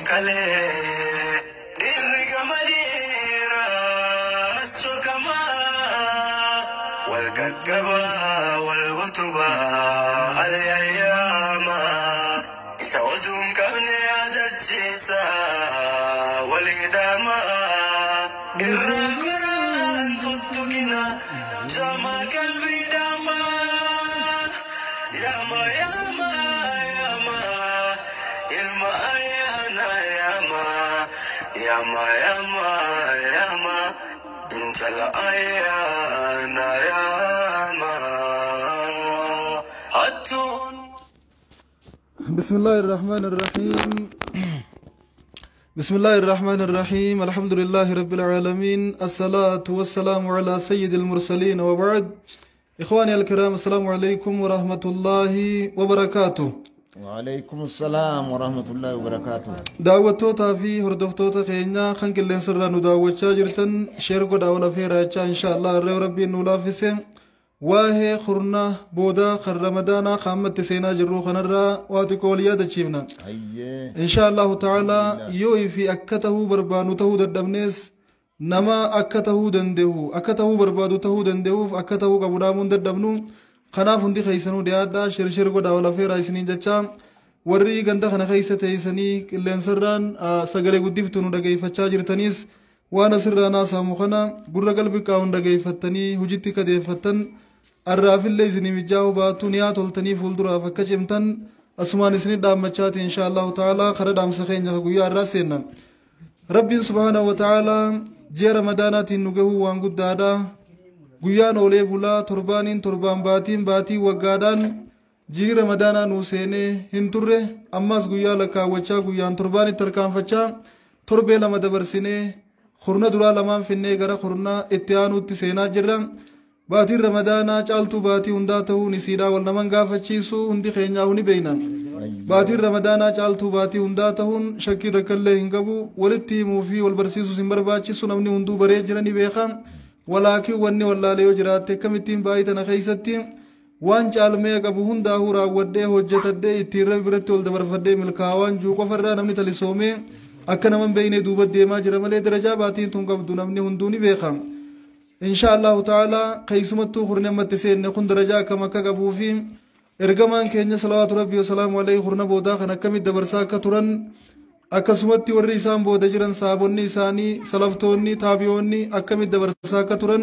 kale dirga madira chokama wal kakaba wal wutuba al ayyama saudum kabne adachisa wal idama irran tutugina jama kalbi dama yama yama yama ilma ayana yama yama yama yama intal ayana yama hatun. بسم الله الرحمن الرحيم بسم الله الرحمن الرحيم الحمد لله رب العالمين الصلاة والسلام على سيد المرسلين وبعد. إخواني الكرام السلام عليكم ورحمة الله وبركاته. وعليكم السلام ورحمة الله وبركاته. دعوتوتا في هردفتوتا خينا خنك اللي نسرنا ندعوة شاجرتن شيركو دعوة في راجع إن شاء الله ربي نولافسه واه خرنا بودا خر رمضان خامت سينا جرو خنرا واتقوليا دچيمنا إن شاء الله تعالى يوي في أكته بربانوته ددمنس نما أكته دنده أكته بربادوته دنده أكته قبرامون ددمنو خنا فندي خيسنو ديادا شرشر قد ولا في رايسنين جتشا ورّي غندا خنا خيسة تيسني كلن سرّان سجل قديفتونو دقي فتشاجر تنيس وانا سرّانا سامخنا برّ قلبي كاون دقي فتني هجتي كده فتن الرافل اللي زني متجاوب تونيات والتني فولدرا فكجمتن أسمان سني دام مشات إن شاء الله تعالى خرج دام سخين جهويا راسنا ربي سبحانه وتعالى جير مدانات النجوه وانقد دادا جيان أولي بولا تربانين تربان باتي وقادان جير مدانا نوسينه هنتره أماس جيا لك وجا جيان ترباني تركان فجا تربي لما دبرسينه خرنا درا لما في النجارة خرنا اتيانو تسينا جرّن باتي رمضانا چالتو باتي هنداته نسيرا والنمان غافتشيسو هندي خينيا هوني بينا باتي رمضانا چالتو باتي هنداته شكي دكالله هنگبو ولتي موفي والبرسيسو سنبرباچيسو نمني هندو بري جراني بيخام ولكن وني والله جرات كمتين بايتنا خيستين وان چالمي قبو هنداهو راوده حجتده اتير برتول دبرفده ملكاوان جو قفر نمني تلسومي اكنا من بين دوبت ديما جرمالي درجا باتي تنقبدو نمني هندوني بيخام إن شاء الله تعالى قيسمتو خرنا متسين نكون درجة كما كقبوفين إرجمان كينيا صلوات ربي وسلام عليه خرنا بودا خنا كم الدبرسا كترن أكسمتي والرئيسان بودا جرن صابوني ساني سلفتوني تابيوني أكم الدبرسا كترن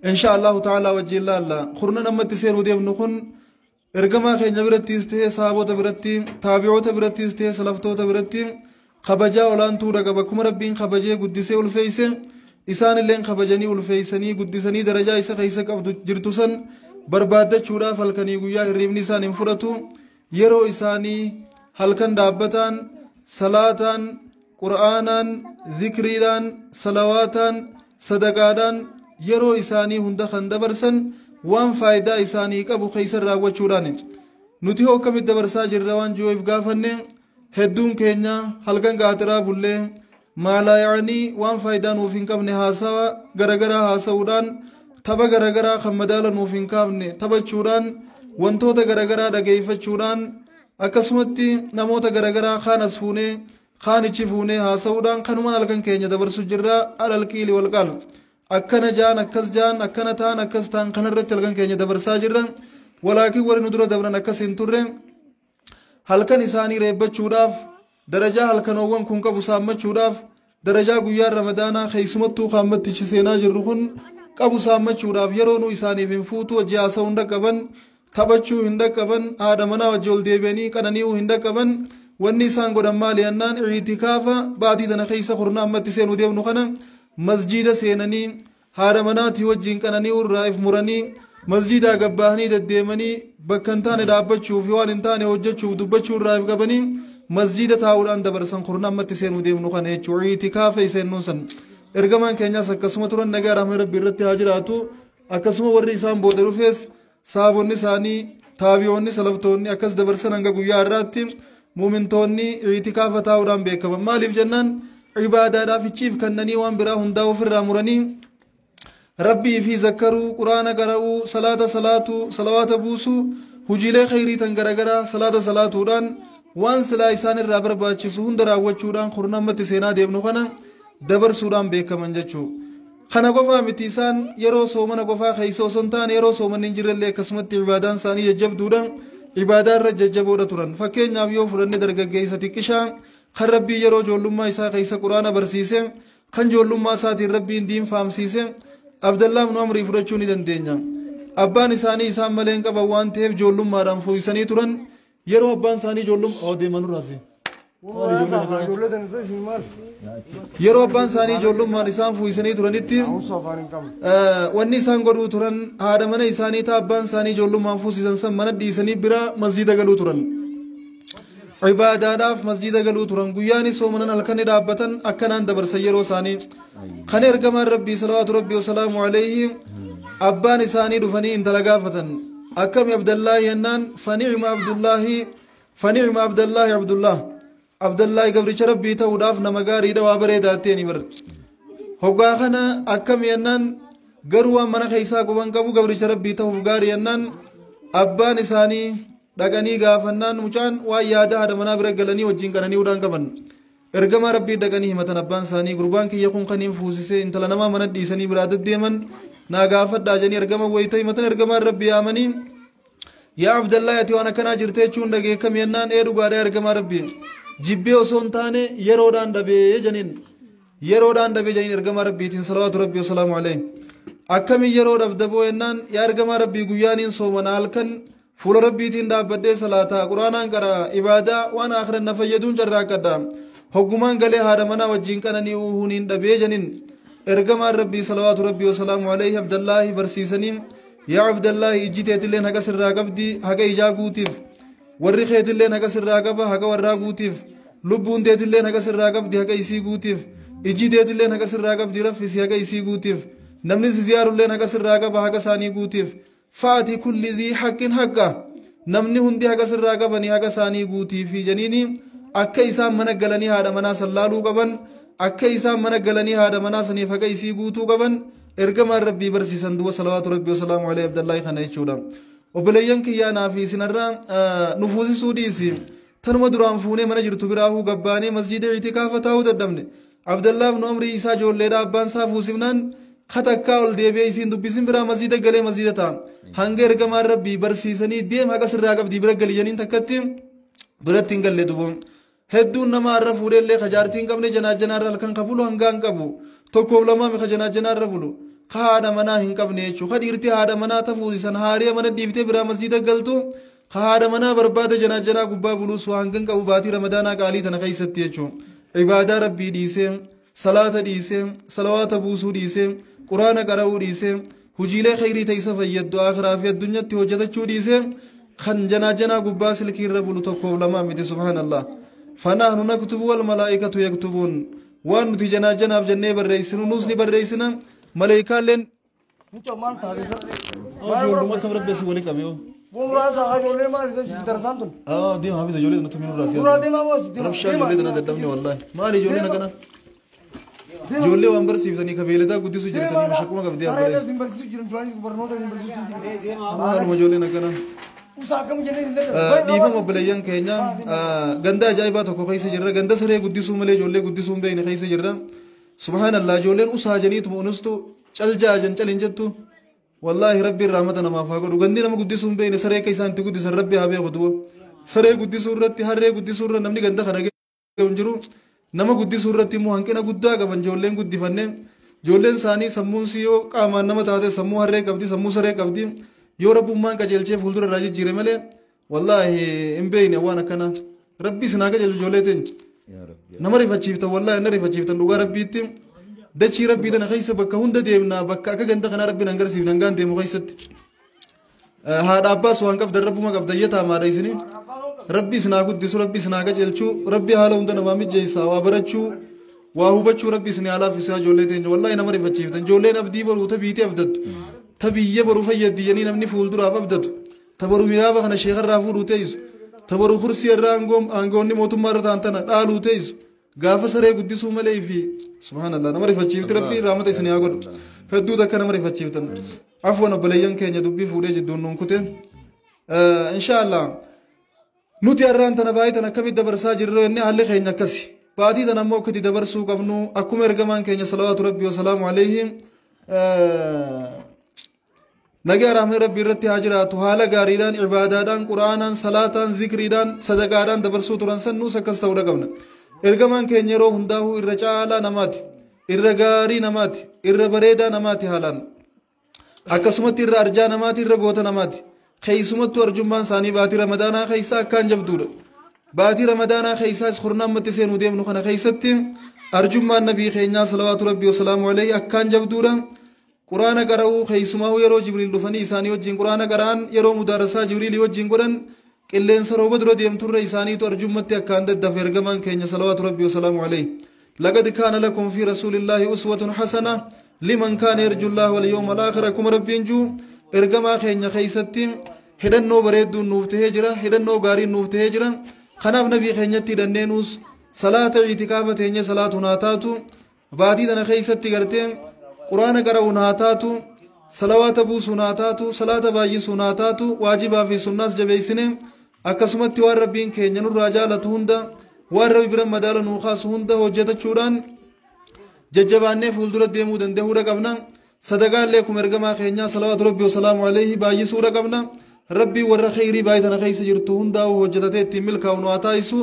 إن شاء الله تعالى وجه الله خرنا نمتسين وديم نكون إرجما كينيا برتي استه صابو تبرتي تابيو تبرتي استه سلفتو تبرتي خبجا ولان تورا كبكم ربين خبجة قدسة والفيسة إسان اللين خبجني والفيسني قدسني درجة إسا خيسا قبض جرتوسن بربادة چورا فالكني قويا الرمني سان انفرتو يرو إساني هلكن دابتان صلاتان قرآنان ذكريدان صلواتان صدقادان يرو إساني هندخن دبرسن وان فايدة إساني قبو خيسر راوة چوراني نتيو كم الدبرسا جروان جو إفقافن هدون كينيا هلكن قاترا بولي مالا يعني وان فايدان وفين كم نهاسا غرغرا هاسودان تبا غرغرا خمدالا وفين كم تبا چوران وانتوتا غرغرا دغيفا چوران اكسمتي نموتا غرغرا خانس فونه خاني چفونه هاسودان خنومان الكن كينيا دبر سجرا على الكيل والقال اكنا جان اكس جان اكنا تان اكس تان خنرت الكن كينيا دبر ساجرا ولكن ورن درا دبرنا كسين تورن هلكن اساني ريب چوراف درجة هلكنوان كونك بسامة شوراف درجة غيار رمضان خيسمتو خامت تشسينا جرخون كابو سامة شوراف يرونو إساني بنفوتو جاسا هندا كبن تبچو هندا كبن آدمنا وجول ديبيني كنانيو هندا كبن واني سانگو دمالي انان اعتكافا باتي دنا خيسا خورنا امت سينو ديب نخنا مسجد سيناني هادمنا تيوجين كنانيو رائف مراني مسجد قباهني دديماني بكنتان دابچو فيوان انتان وجچو دبچو رائف قبني مسجد تاولان دبرسن خرنا متسين وديم نخان هيچو اعتكاف يسن نوسن ارغمان كينيا سكسمه ترن نغار امر برت هاجراتو اكسمه وريسان بودروفيس صابوني ساني تابيوني سلفتوني اكس دبرسن انغا غيا راتي مؤمنتوني اعتكاف تاولان بكم مالف جنان عباده دافچيف كنني وان برا هندا وفر امرني ربي في ذكروا قران قرأوا صلاه صلوات بوسو هجيله خيري تنغرغرا صلاه دان وان سلا إسان الرابر باتشسون دراوچودان خرنمت سينا ديبنو خنا دبر سودان بيكمن جچو خنا قفا متيسان يرو سومن قفا خيسو سنتان يرو سومن ننجر اللي كسمت عبادان ساني يجب دودان عبادان رججبو تران فكين نابيو فرن درگگيسا تكشان خربي يرو جولما إسا خيسا قرآن برسيسين خن جولما ساتي ربي دين فامسيسين عبد الله بن عمر فرچوني دندينجا أبان إساني إسان ملين قبا وان تيف جولما ران فويساني تران يرو أبان ساني جولم أو دي منو راسي yeroo abbaan isaanii ijoollummaan isaan fuuyisanii turanitti wanni isaan godhuu turan haadha mana isaanii ta'a abbaan isaanii ijoollummaan fuusisan san mana dhiisanii bira masjida galuu turan ibaadaadhaaf masjida galuu turan guyyaanis soomanan halkanii dhaabbatan akkanaan dabarsan yeroo isaanii kan ergamaan rabbii salawaatu rabbii wasalaamu alayhi abbaan isaanii dhufanii intala gaafatan akkami abdallaahi yennaan fani'ima abdullaahi abdullah abdullahi gabricha rabbii ta'uudhaaf nama gaariidha waa bareedaatteeni bar hoggaa kana akkam yennaan garuu waan mana keessaa quban qabu gabricha rabbii ta'uuf gaarii yennaan abbaan isaanii dhaqanii gaafannaan mucaan waan yaada haadha manaa bira galanii wajjin qananii udaan qaban ergamaa rabbii dhaqanii himatan abbaan isaanii gurbaan kiyya kun kaniin fuusisee intala namaa mana dhiisanii biraa deddeeman naa gaafadhaa janii ergama wayita himatan ergamaa rabbii yaamanii yaa abdallahi ati waan akkanaa jirtee jechuun dhagee kam yennaan dhugaadha ergamaa rabbii jibbee osoo hin taane yeroodhaan dhabee janiin ergamaa rabbiitiin salawaatu rabbii wasalaamu alayhi akkamiin yeroo dhabdaboo yennaan yaa ergamaa rabbii guyyaaniin soomana halkan fuula rabbiitiin dhaabbadhee salaataa quraanaan qaraa ibaadaa waan akhiran na fayyaduun carraaqqadha hoggumaan galee haadha manaa wajjiin qananii uhuuniin dhabee janiin ergamaan rabbii salawaatu rabbii wasalaamu alayhi abdallaahi barsiisanii yaa abdallaahi ijji teetilleen haqa sirraa qabdi haqa ijaa guutiif warri keetilleen haqa sirraa qaba haqa warraa guutiif lubbuun teetilleen haqa sirraa qabdi haqa isii guutiif ijji teetilleen haqa sirraa qabdi raffisi haqa isii guutiif namni si ziyaarulleen haqa sirraa qaba haqa isaanii guutiif faati kulli dhii haqqin haqqa namni hundi haqa sirraa qabanii haqa isaanii guutiifi janiini akka isaan mana galanii haadha manaa sallaaluu qaban akka isaan mana galanii haadha manaa saniif haqa isii guutuu qaban ergamaan rabbii barsiisan duba salawaatu rabbii wasalaamu alayhi abdallaahi kana jechuudha obboleeyyan kiyyaanaa fi isinarraa nufuusisuu dhiisi tanuma duraan fuunee mana jirtu biraahuu gabbaanee masjida itikaafa taa'uu dadhabne abdallaa ibnu amrii isaa ijoolleedha abbaan isaa fuusifnaan katakkaa ol deebi'ee isiin dubbisin biraa masjida galee masjida ta'a hanga ergamaan rabbii barsiisanii deem haqa sirraa qabdii bira galiyaniin takkatti biratti hin galle duboon hedduun nama har'a fuudheellee kajaartii hin qabne janaajanaarra halkan kabulu hangaan qabu tokkoof lamaami kajanaajanaarra bulu haadha manaa hin qabne jechuudha kadhiirti haadha manaa tafuusisan haariya mana dhiiftee biraa masjida galtu haadha manaa barbaada janaajanaa gubbaa buluus waan kan qabu baatii ramadaanaa qaalii tana keessatti jechuudha ibaadaa rabbii dhiisee salaata dhiisee salawaata buusuu dhiisee quraana qara'uu dhiisee hujiilee khayrii ta'isa fayyaddu akhiraa fi addunyaatti hojjetachuu dhiisee kan janaajanaa gubbaa silkiirra bulu tokkoof lamaa miti subhaanallah fanahnu naktubu wal malaa'ikatu yaktubuun waan nuti janaajanaaf jennee barreessinu nus ni barreessina ملائكة Mucaa maal taatee sararee? Ijoollee kam rabbeessi walii qabee hoo? Bu'uuraa isaa ijoollee maal isa darsaan tun? Deema hafiza ijoollee nuti minuu raasii. Bu'uuraa deemaa boos. Rabshaa ijoollee tana dadhabne wallaahi. Maali ijoolleen akkana? Ijoollee waan barsiiftanii kabeelataa guddisuu jirtanii mashakkuma qabdee abbalee. Sararee isin barsiisuu jiran turanii barnoota isin barsiisuu jiran. Maaluma ijoolleen akkana? Usaa akkam jennee isin dadhabne? Dhiifama obboleeyyan keenya ganda ajaa'ibaa tokko keessa jirra ganda saree guddisuu malee ijoollee guddisuu hin beekne keessa jirra. Subhaanallah ijoolleen usaa janiituma unustu caljaa jan calin jettu wallahi rabbiin rahmata namaaf haa godhu gandi nama guddisuu hin beekne saree akka isaan itti guddisan rabbi haa beeku du'a saree guddisuu irratti harree guddisuu irra namni ganda kana gahu hin jiru nama guddisuu irratti immoo hanqina guddaa qaban ijoolleen guddifanne ijoolleen isaanii sammuun si yoo qaamaan nama taate sammuu harree qabdi sammuu saree qabdi yoo rabbummaan qajeelchee fuuldura irraa jijjiire malee wallahi hin beekne waan akkana rabbi sinaa qajeelchu ijoollee teenya nama rifachiiftan wallahi na rifachiiftan dhugaa rabbiitti dachii rabbii tana keessa bakka hunda deemnaa bakka akka ganda kanaa rabbiin hangarsiifne hangaan deemu keessatti haadha abbaas waan qabdan rabbuma qabdayyataa maadha isiniin rabbi isinaa guddisu rabbi isinaa qajeelchuu rabbi haala hunda namaa mijjeessaa waa barachuu waa hubachuu rabbi isinii haalaafisaa ijoollee teenya wallahi nama rifachiiftan ijoolleen abdii baruu ta biitee abdattu ta biyya baruu fayyaddiyyanii namni fuulduraaf abdatu ta baruu miyaaba kana sheekarraa fuudhuu teessu ta baruu kursii irraa aangoonni mootummaa irra ta'an tana dhaaluu teessu gaafa saree guddisuu malee fi subhaanallah nama rifachiifti rabbi rahmata isinii haa godhu hedduu takka nama rifachiiftan afwan obboleeyyan keenya dubbii fuudhee jidduun nuun kute inshaallah nuti har'aan tana baay'ee tana akkamitti dabarsaa jirru inni haalli keenya akkasi baatii tana ammoo akkatti dabarsuu qabnu akkuma ergamaan keenya salawaatu rabbii wasalaamu alayhi nagaa rahmee rabbii irratti haa jiraatu haala gaariidhaan ibaadaadhaan quraanaan salaataan zikriidhaan sadaqaadhaan dabarsuu turan san nuus akkas ta'uu qabna ergamaan keenya yeroo hundaa'uu irra caalaa namaati irra gaarii namaati irra bareedaa namaati haalaan akkasumatti irra arjaa namaati irra goota namaati keessumattuu arjummaan isaanii baatii ramadaanaa keessa akkaan jabduudha baatii ramadaanaa keessaas kurnammatti seenuu deemnu kana keessatti arjummaan nabii keenyaa salawaatu rabbii wasalaamu alayhi akkaan jabduudha quraana qara'uu keessumaa yeroo jibriil dhufanii isaanii wajjin quraana qara'an yeroo mudaarasaa jibriilii wajjin godhan qilleensa rooba dura deemturra isaaniitu arjummatti akkaan daddafe ergamaan keenya salawaatu rabbii wasalaamu alayhi laqad kaana lakum fi rasuulillaahi uswatun hasana liman kaana yarju llaha wal yawmal aakhira kuma rabbiin juu ergamaa keenya keessatti hidhannoo bareedduun nuuf tahee jira hidhannoo gaariin nuuf tahee jira kanaaf nabii keenyatti hidhanneenuus salaata iitikaaba teenye salaatu naa taatu baatii tana keessatti gartee quraana qara'u naa taatu salawaata buusuu naa taatu salaata baay'isuu naa taatu waajibaa fi sunnaas jabeessine akkasumatti waan rabbiin keenya nurraa jaalatu hunda waan rabbi bira madaala nuu kaasu hunda hojjetachuudhaan jajjabaannee fuuldura deemuu danda'uudha qabna sadaqaallee kuma ergamaa keenyaa salawaatu rabbii wasalaamu alayhi baay'isuudha qabna rabbii warra khayrii baay'ee tana keessa jirtu hundaa'u hojjetatee ittiin milkaa'u nu haa taasisu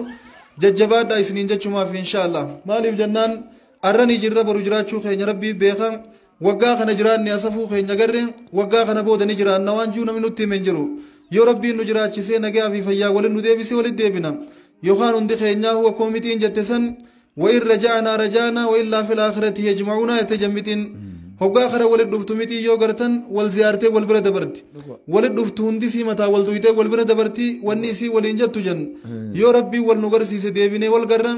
jajjabaadhaa isiniin jechumaaf inshaallah maaliif jennaan arranii jirra boru jiraachuu keenya rabbii beeka waggaa kana jiraanne asafuu keenya garre waggaa kana booda ni jiraanna waan juu namni nutti himen jiru yoo rabbiin nu jiraachisee nagaa fi fayyaa waliin nu deebisee walitti deebina yookaan hundi keenyaa huwa koomitiin jette san وإن رجعنا رجعنا وإلا في الآخرة يجمعنا يتجمتين هوغا خرا ولد دفتمتي يوغرتن والزيارتي والبرد برتي ولد دفتون دي سيمتا والدويته والبرد برتي والنيسي والإنجت جن يا ربي والنغرسي سديبني والغرا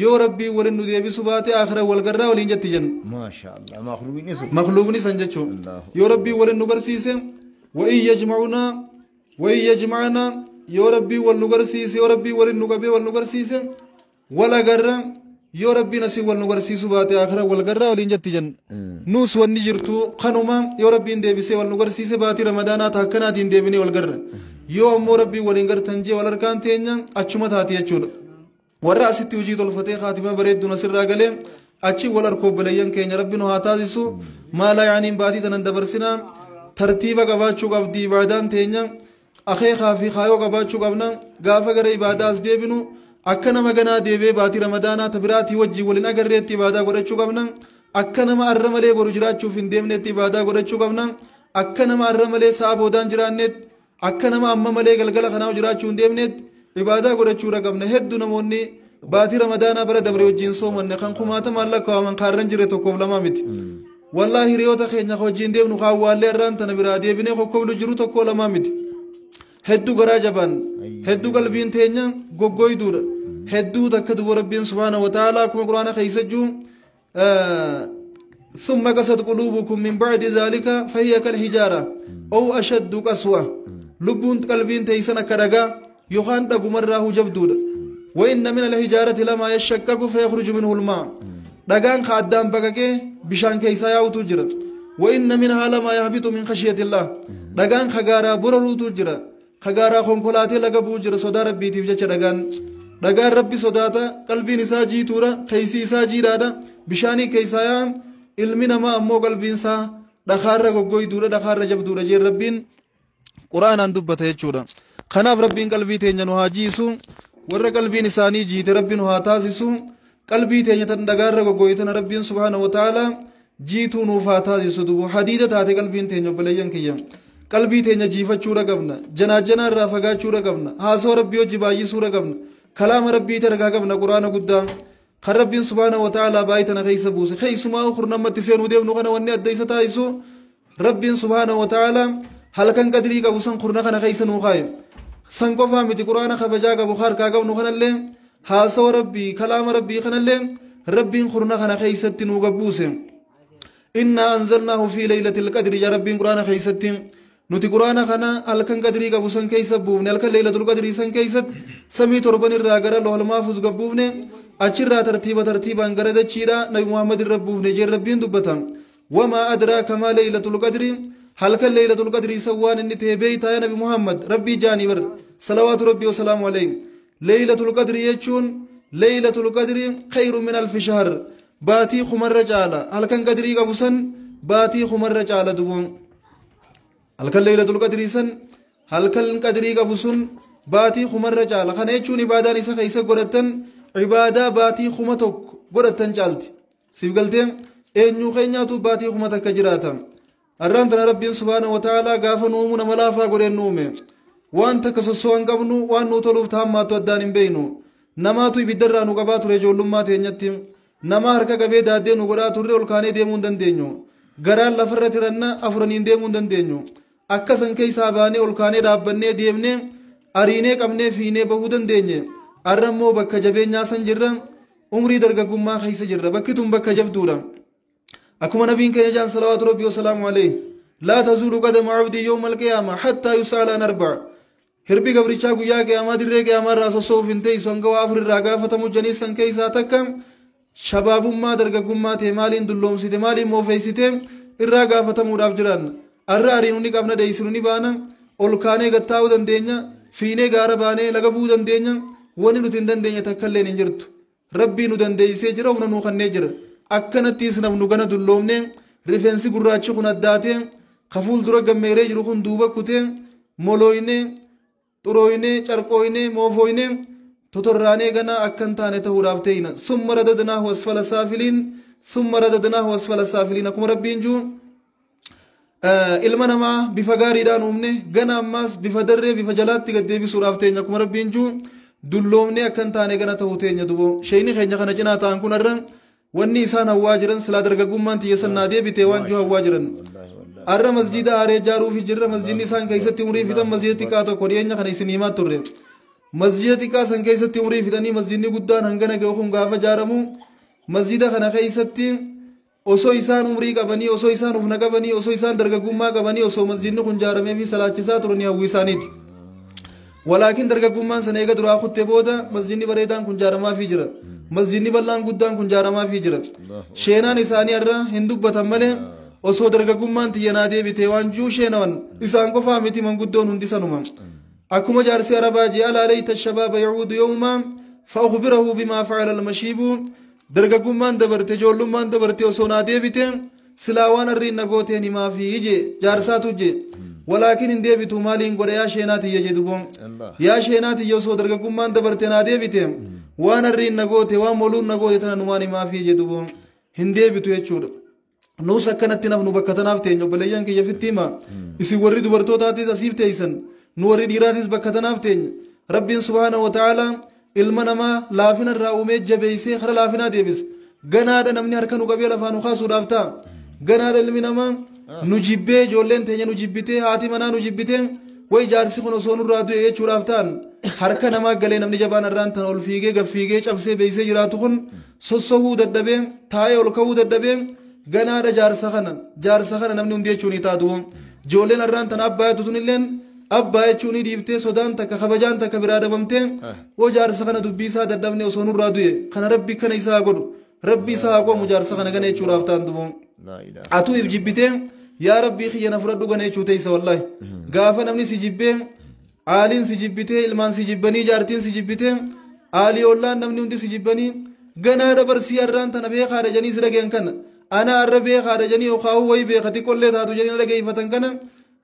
يا ربي ولن نديبي سباتي آخرة والغرا والإنجت جن ما شاء الله مخلوقني سنجتشو يا ربي ولن نغرسي وإن يجمعنا وإن يجمعنا يا ربي والنغرسي يا ربي ولن نغبي والنغرسي ولا غرا yoo rabbiin asii wal nu garsiisu baate akhira wal garraa waliin jetti jen nuus wanni jirtu kanuma yoo rabbiin deebisee wal nu garsiise baatii ramadaanaa taakkanaatiin deebinee wal garra yoo ammoo rabbiin waliin gartan jee wal harkaan teenya achuma taati jechuudha warra asitti hojii tolfatee kaatima bareedduun asirraa galee achi wal harkoo balayyan keenya rabbiin haa taasisu maalaa yaaniin baatii tanan dabarsinaa tartiiba qabaachuu qabdi ibaadaan teenya akeekaa fi kaayoo qabaachuu qabna gaafa gara ibaadaas deebinu akka nama ganaa deebee baatii ramadaanaa tabiraatii wajjii waliin agarreetti ibaadaa godhachuu qabna akka nama arra malee boru jiraachuuf hin deemnetti ibaadaa godhachuu qabna akka nama arra malee sa'a boodaan jiraannetti akka nama amma malee galgala kanaa jiraachuu hin deemnetti ibaadaa godhachuudha qabna hedduu namoonni baatii ramadaanaa bara dabre wajjiin soomanne kan kumaatama lakkaa'aman kaarran jirre tokkoof lamaa miti wallaahi hiriyoota keenya wajjiin deemnu kaawwaallee irraan tana biraa deebinee kokkoblu jiru tokkoo lamaa miti hedduu garaa jabaan hedduu qalbiin teenya goggoyduudha hedduu takka duba rabbiin subhaanahu wa ta'aalaa kuma quraana keeysajjuu ثم قست قلوبكم من بعد ذلك فهي كالحجارة أو أشد قسوة لبون قلبين تيسنا كرغا يخان دغ مراه جبدود وإن من الحجارة لما يشكك فيخرج منه الماء دغان خادام بغاكي بشان كيسا ياوتو جرت وإن منها لما يهبط من خشية الله دغان خغارا برروتو جرا خغارا خونكولاتي لغبو جرا صدا ربي تيجا دغان دغان ربي صداتا قلبي نساجي تورا كيسي ساجي دادا بشاني كيسا يام ilmi namaa ammoo qalbiinsaa dhakaarra goggoyduudha dhakaarra jabduudha jeen rabbiin quraanaan dubbata jechuudha kanaaf rabbiin qalbii teenya nu haa jiisu warra qalbiin isaanii jiite rabbiin nu haa taasisu qalbii teenya tan dhagaarra goggoytana rabbiin subhaanahu wa ta'aalaa jiituu nuuf haa taasisu dubu hadiida taate qalbiin teenya obboleeyyan kiyya qalbii teenya jiifachuudha qabna janaa irraa fagaachuudha qabna haasoo rabbii hojii baay'isuudha qabna kalaama rabbii targaa qabna quraana guddaa خربين سبحانه وتعالى بايتنا خيس بوس خيس ما أخر نمت تسير وديب نغنا وني أديس تايسو ربين سبحانه وتعالى هل كان قدري كبوسن قرنا خنا خيس نوخاي سنقفا متي قرآن خبجاك بخار كاكب نغنا اللين هاسو ربي كلام ربي خنا اللين ربين قرنا خنا خيس تنوغبوس إنا أنزلناه في ليلة القدر يا ربين قرآن خيس nuti quraana kana halkan qadrii qabu san keessa buufne halkan leeylatul qadrii san keessatti samii torban irraa gara lohal mahfuuz gabbuufne achirraa tartiibaan gara dachiidha nabi muhammad irra buufne jeen rabbiin dubbatan wamaa adraaka maa leeylatul qadrii halkan leeylatul qadrii san waan inni ta'e beeytaa ya nabi muhammad rabbii jaanii bar صلوات ربي وسلام عليه ليلة القدر يجون ليلة القدر خير من 1000 شهر باتي خمر رجالة هل كان قدري قبسن باتي خمر رجالة دوون هل كان ليلة القدر سن هل كان قدري قبسن باتي خمر رجالة خان يجون عبادة نسا خيسا قرأتن عبادة باتي خمتك قرأتن جالتي سيف قلتين eenyu keenyaatu baatii kuma takka jiraata arraan tana rabbiin subhaanahu wa ta'aalaa gaafa nuumuu nama laafaa godheen nuume waan takka sosso'an qabnu waan nuu toluuf tahammaatu addaan hin beeynu namaatu ibiddarraa nu qabaa ture ijoollummaa teenyatti nama harka qabee daaddee nu godhaa turre ol kaanee deemuu hin dandeenyu garaan lafarra tiranna afuraniin deemuu hin dandeenyu akkasan keessaa baanee ol kaanee dhaabbannee deemnee ariinee qabnee fiinee bahuu dandeenye arrammoo bakka jabeenyaa san jirra umrii dargaggummaa keessa jirra bakki tun bakka jabduudha أكما نبين كي يجان صلوات ربي وسلام عليه لا تزول قدم عبدي يوم القيامة حتى يسأل عن 4 هربي قبري شاكو يا قيامة دري قيامة راس الصوف انتي سوانقوا عفر الراقا فتمجني سنكي ساتكم شباب ما درقاكم ما تمالين دلوم سيتي مالين موفي سيتي الراقا فتمور أفجران الرارينوني قبنا ديسروني بانا أولكاني قطاو دن دينيا فيني غارباني لقبو دن دينيا وني نتندن دينيا تكالين انجرت ربي ندن ديسي جرا وننوخن نجر akkanattis namnu gana dulloomne rifeensi gurraachi kun addaate kafuul dura gammeeree jiru kun duuba kute molooyne xurooyne carqooyne moofooyne totorraanee gana akkan taane ta'uudhaaf ta'ina summa radadnaahu asfala saafiliin akkuma rabbiin juu ilma namaa bifa gaariidhaan uumne gana ammaas bifa darree bifa jalaatti gaddeebisuudhaaf teenya akkuma rabbiin juu dulloomne akkan taane gana ta'uu teenya dubo sheeyni keenya kana cinaa ta'an kun arra wanni isaan hawwaa jiran silaa dargaggummaan xiyyeessannaa deebitee waan jiru hawwaa jiran arra masjida aaree jaaruufi jirra masjidni isaan keessatti umurii fitan masjida xiqqaa tokko dhiyeenya kana isin himaa turre masjida xiqqaa san keessatti umurii fitanii masjidni guddaan hangana ga'u kun gaafa jaaramu masjida kana keessatti osoo isaan umurii qabanii osoo isaan ufna qabanii osoo isaan dargaggummaa qabanii osoo masjidni kun jaaramee fi salaachisaa turanii hawwii isaaniiti walaakin dargaggummaan sana eega duraa kutte booda masjidni bareedaan kun jaaramaa fi jira masjidni bal'aan guddaan kun jaaramaa fi jira sheenaan isaanii irra hin dubbatan malee osoo dargaggummaan xiyyanaa deebitee waan juu sheenawan isaan qofaa miti manguddoon hundi sanuma akkuma jaarsi arabaa jee alaa layta shabaaba yacuudu yawmaa fa'ukhbirahu bimaa facala almashiibu dargaggummaan dabarte ijoollummaan dabarte osoo naa deebite silaa waan arriin na gooteen himaa fi ije jaarsaatu je walaakin hin deebitu maaliin godha yaa sheenaatiyya jedhuboon yaa sheenaatiyya osoo dargaggummaan dabarte naa deebite waan arriin na goote waan moluun na goote tana numaan himaa fi jedhuboon hin deebitu jechuudha nuus akkanatti nafnu bakka tanaaf teenya obboleeyyan kiyya fitti hima isin warri dubartootaatis asiif teeysan nu warri dhiiraatis bakka tanaaf teenya rabbiin subhaanahu wa ta'aalaa ilma namaa laafina irraa uumee jabeeysee kara laafinaa deebise ganaadha namni harka nu qabee lafaa nu kaasuudhaaf ta'a ganaadha ilmi namaa nu jibbee ijoolleen teenya nu jibbitee haati manaa nu jibbitee way jaarsi kun osoo nurraa du'e jechuudhaaf ta'an harka namaa galee namni jabaan irraan tan ol fiigee gaffiigee cabsee beeysee jiraatu kun sossohuu dadhabee taa'ee ol ka'uu dadhabee ganaadha jaarsa kana namni hundi jechuun taatu ijoolleen irraan tan abbaayatu tunilleen abbaa jechuun dhiiftee sodaan takka kabajaan takka biraa dhabamtee oo jaarsa kana dubbii isaa dadhabne osoo nurraa du'e kana rabbi kana isaa godhu rabbi isaa haa qoomu jaarsa kana gana jechuudhaaf ta'an duboon atu if jibbitee yaa rabbii kiyya na fudhadhu gana jechuu teeysa wallaahi gaafa namni si jibbee aaliin si jibbitee ilmaan si jibbanii jaartiin si jibbitee aalii ollaan namni hundi si jibbanii ganaadha barsii arraan tana beekaadha janii si dhageen kana ana arra beekaadha janii yookaan wayi beekati qollee taatu janii na dhageeffatan kana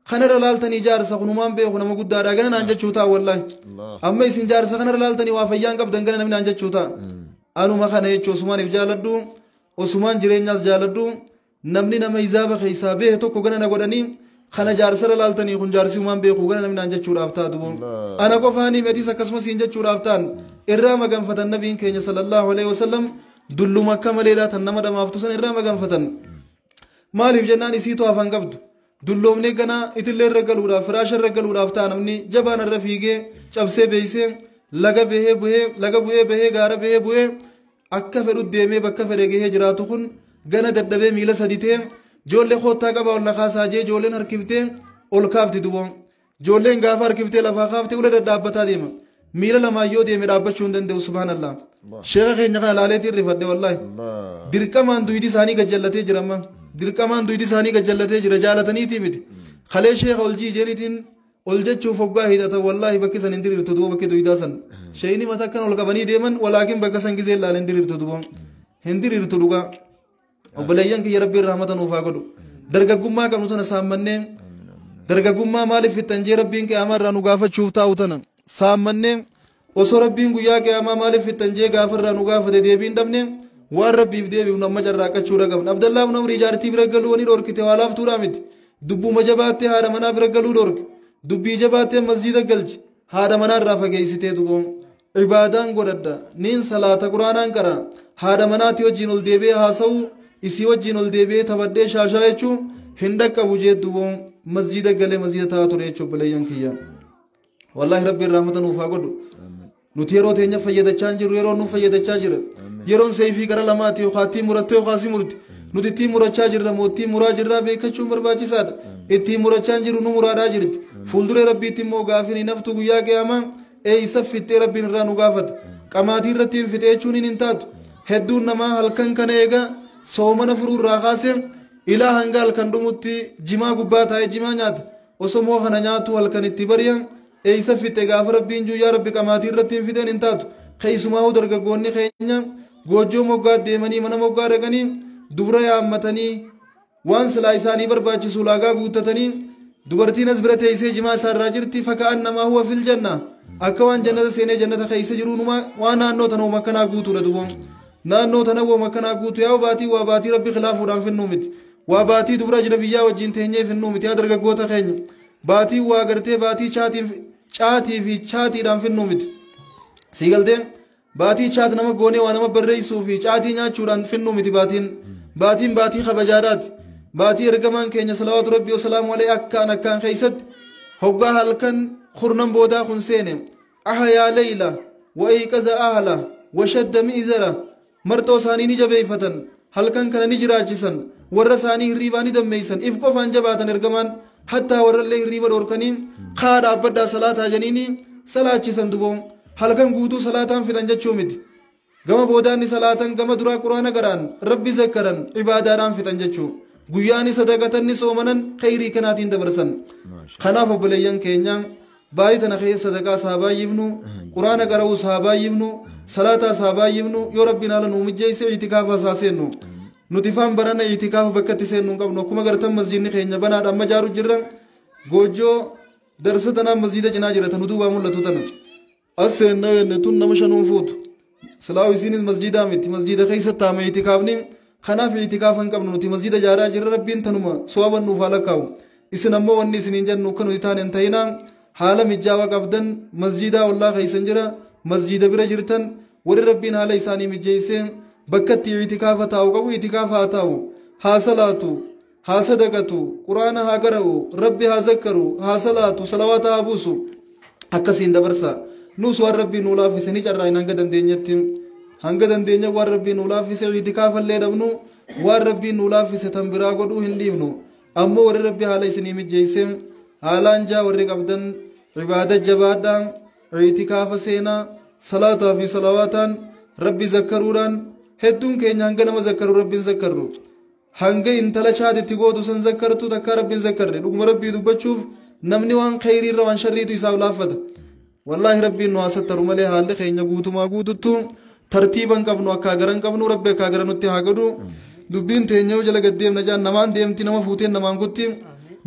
kanarra laaltanii jaarsa kunumaan beeku nama guddaadha gana naan jechuu ta'a wallaahi amma isin jaarsa kanarra laaltanii waa fayyaan qabdan gana namni naan jechuu ta'a anuma kana jechuu osumaaniif jaaladhu osumaan jireenyaas jaaladhu namni nama hizaaba keessaa beeke tokko gana na godhanii kana jaarsarra laaltanii kun jaarsi umaan beeku gana namni naan jechuudhaaf ta'a duboon ana qofaanii meetis akkasumas hin jechuudhaaf ta'an irraa maganfatan nabiin keenya sallallahu alaihi wasallam dulluma akka maleedhaa tan nama dhamaaftu san irraa maganfatan maaliif jennaan isiitu hafan qabdu dulloomne gana itillee irra galuudhaaf firaasha irra galuudhaaf ta'a namni jabaan irra fiigee cabsee beeysee laga bu'ee bahee gaara bahee bu'ee akka fedhu deemee bakka fedhe gahee jiraatu kun gana dadhabee miila saditee ijoollee koottaa qabaa ol nakaasaa jee ijoolleen harkiftee ol kaafti duboon ijoolleen gaafa harkiftee lafaa kaaftee ula dadhaabbataa deema miila lamaayyoo deeme dhaabbachuu hin danda'u subhaanallah sheeka keenya kana laaleetii irrifadhe wallaahi dirqamaan duydi isaanii gajjallatee jira dirqamaan duydi isaanii gajjallatee jira jaalataniitii miti kalee sheeka oljii jeenitiin oljechuuf hoggaa hidhata wallaahi bakki san hin diriirtu duuba bakki duydaa san shayni mata kan ol qabanii deeman walaakin bakka san gizee laal hin diriirtu duuba hin diriirtu dhugaa obboleeyyan kiyya rabbiin rahmata nuuf haa godhu dargaggummaa qabnu tana saammannee dargaggummaa maaliif fixxan jee rabbiin qiyaamaa irraa nu gaafachuuf taa'u tana saammannee osoo rabbiin guyyaa qiyaamaa maaliif fixxan jee gaafa irraa nu gaafate deebiin dhabne waan rabbiif deebi'u nama carraaqachuu dhaqabna abdallaa ibn umrii jaartii bira galuu wani dhorkite waa laaftuudhaa miti dubbuma jabaattee haadha manaa bira galuu dhorke dubbii jabaattee masjiida galchi haadha manaa irraa fageessitee duboon ibaadaan godhadha niin salaata quraanaan qara haadha manaatti wajjiin ol deebi'ee haasa'uu isii wajjiin ol deebi'ee taphadhee shaashaa jechuun hin dhaqqabu jee duboon masjiida galee masjiida taa'aa ture jechuun obboleeyyan kiyya wallaahi rabbiin rahmata nuuf haa godhu nuti yeroo teenya fayyadachaa hin jirru yeroo nu fayyadachaa jira yeroon seefii gara lamaati yookaan ittiin murattee yookaan si murti nuti ittiin murachaa jirra moo ittiin muraa jirraa beekachuun barbaachisaadha ittiin murachaa hin jirru nu muraadhaa jirti fuulduree rabbiitti immoo gaafin hin haftu guyyaa qiyaamaa eeysa fixxee rabbiin irraa nu gaafata qamaatii irratti hin fixee jechuun hin taatu hedduun namaa halkan kana eegaa soomana furuu irraa kaasee ilaa hanga halkan dhumutti jimaa gubbaa taa'ee jimaa nyaata osoo moo kana nyaatu halkan itti bari'an eeysa fixxee gaafa rabbiin juu yaa rabbi qamaatii irratti hin fixeen hin taatu keessumaa dargaggoonni keenya goojjoo moggaa deemanii mana moggaa dhaqanii dubra yaammatanii waan silaa isaanii barbaachisu ulaagaa guuttatanii dubartiin as bira teessee jimaa isaarraa jirti fakkaan namaa huwa fil janna akka waan jannata seenee jannata keessa jiru waan naannoo tana uuma akkanaa guutuudha duboon naannoo tana uuma akkanaa guutu yaa baatii waa baatii rabbi khilaafuudhaan finnuu miti waa baatii dubra ajnabiyyaa wajjin teenyee finnuu miti yaa dargaggoota keenya baatii waa gartee baatii caatii fi chaatiidhaan finnuu miti siigaltee baatii chaat nama goonee waa nama barreessuu fi caatii nyaachuudhaan finnuu miti baatiin baatii kabajaadhaati baatii ergamaan keenya salawaatu rabbii wasalaamu alayhi akkaan keessatti hoggaa halkan kurnan boodaa kun seene ahayaa leyla wa eeqaza ahla wa shadda mi'izara marxoo isaanii ni jabeeffatan halkan kana ni jiraachisan warra isaanii hirriibaa ni dammeeysan if qofaan jabaatan ergamaan hattaa warrallee hirriiba dhoorkanii kaa dhaabbadhaa salaataa janiini salaachisan duboon halkan guutuu salaataan fidan jechuu miti gama boodaanni salaatan gama duraa quraana garaan rabbi zakkaran ibaadaadhaan fidan jechuu guyyaani sadaqatanni soomanan khayrii kanaatiin dabarsan kanaaf obboleeyyan keenya baay'ee tana keessa sadaqaa saabaayifnu quraana qara'uu saabaayifnu salaataa saabaayifnu yoo rabbiin haala nuu mijjeesse itikaafa saasennu nuti faan barana itikaafa bakkatti seennu hin qabnu akkuma gartan masjidni keenya banaadha amma jaaru jirra goojjoo darsa tanaan masjida cinaa jirata nu duubaa mul'atu tana as seennaa jenne tun nama shanuun fuutu silaawu isiinis masjidaa miti masjida keessa taame itikaafni kanaaf itikaaf hin qabnu nuti masjida jaaraa jirra rabbiin tanuma sooban nuuf haala kaa'u isin ammoo wanni isiniin jennu akka nuti taane hin ta'inaa haala mijjaawaa qabdan masjidaa ollaa keessan jira masjida bira jirtan warri rabbiin haala isaanii mijjeessee bakkatti itikaafa taa'u qabu itikaafa haa taa'u haa salaatu haa sadaqatu quraana haa qara'u rabbi haa zakkaru haa salaatu salawaata haa buusu akkasiin dabarsa nus waan rabbiin nuu laaffise ni carraayin hanga dandeenyetti hanga dandeenya waan rabbiin nuu laaffise itikaafallee dhabnu waan rabbiin nuu laaffise tan biraa godhuu hin dhiifnu ammoo warri rabbi haala isinii mijjeesse haalaan jaa warri qabdan ibaada jabaadhaan itikaafa seenaa salaataa fi salawaataan rabbi zakkaruudhaan hedduun keenya hanga nama zakkaru rabbiin zakkarru hanga intala shaatitti gootu san zakkartu takka rabbiin zakkarre dhuguma rabbii dubbachuuf namni waan khayriirra waan sharriitu isaaf laaffata wallaahi rabbiin nu hasattaru malee haalli keenya guutumaa guututtu tartiiban qabnu akka garan qabnu rabbi akka gara nutti haa godhu dubbiin teenya jala gaddeemna jaan namaan deemti nama fuuteen namaan gutti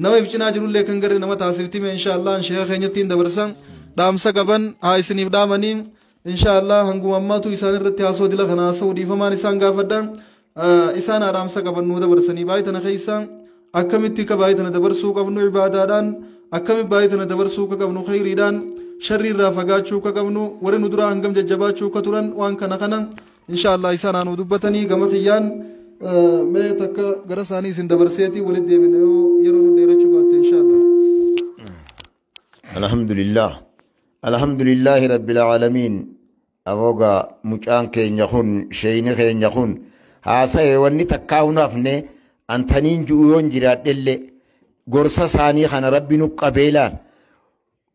nama ibcinaa jirullee kan garre nama taasifti mee inshaallah sheekha keenyattiin dabarsan dhaamsa qaban haa isiniif dhaamanii inshaallah hanguma ammaatu isaan irratti haasoo dila kana haasa'u dhiifamaan isaan gaafadha isaan dhaamsa qaban nuu dabarsanii baay'ee tana keessa akkamitti akka baay'ee tana dabarsuu qabnu ibaadaadhaan akkamitti baay'ee tana dabarsuu akka qabnu khayriidhaan sharri irraa fagaachuu akka qabnu warri nu duraa hangam jajjabaachuu akka turan waan kana inshaallah isaan haa nuu dubbatanii gama kiyyaan mee takka gara isaanii isin dabarseeti walitti deebine yeroo nu dheerachuu baatte inshaallah. alhamdulillah rabbil aalamiin aboga mucaan keenya kun sheeyni keenya kun haasa'e wanni takkaa hunafne antaniin ju'uyoon jiraadhelle gorsa isaanii kana rabbi nu qabeelaan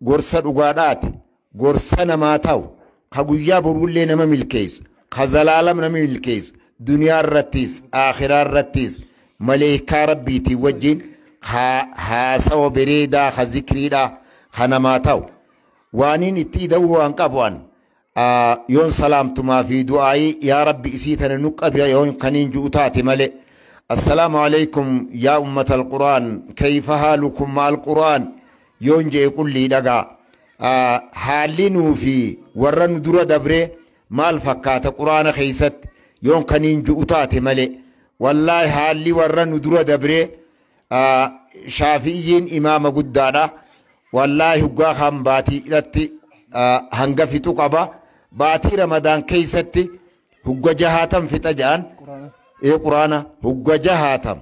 gorsa dhugaadhaati gorsa namaa ta'u ka guyyaa boruullee nama milkeessu ka zalaalam nama milkeessu duniyaa irrattis aakhiraa irrattis maleekaa rabbiitii wajjin haasawa bereedaa ka zikriidhaa خنما تاو وانين اتيدو وان قبوان يون سلامتما في دعائي يا رب إسيتنا نقب يون كنين جوتاتي ملئ السلام عليكم يا أمة القرآن كيف حالكم مع القرآن يونجي يقول لي دقا حالينو في ورن درا دبري مال فكات قرآن خيست يون كنين جوتاتي ملئ والله حالي ورن درا دبري شافيين إمام قدانا والله هقا خام باتي لتي هنغفتو قبا باتي رمضان كيستي هقا جهاتم في تجان قرآن هقا جهاتم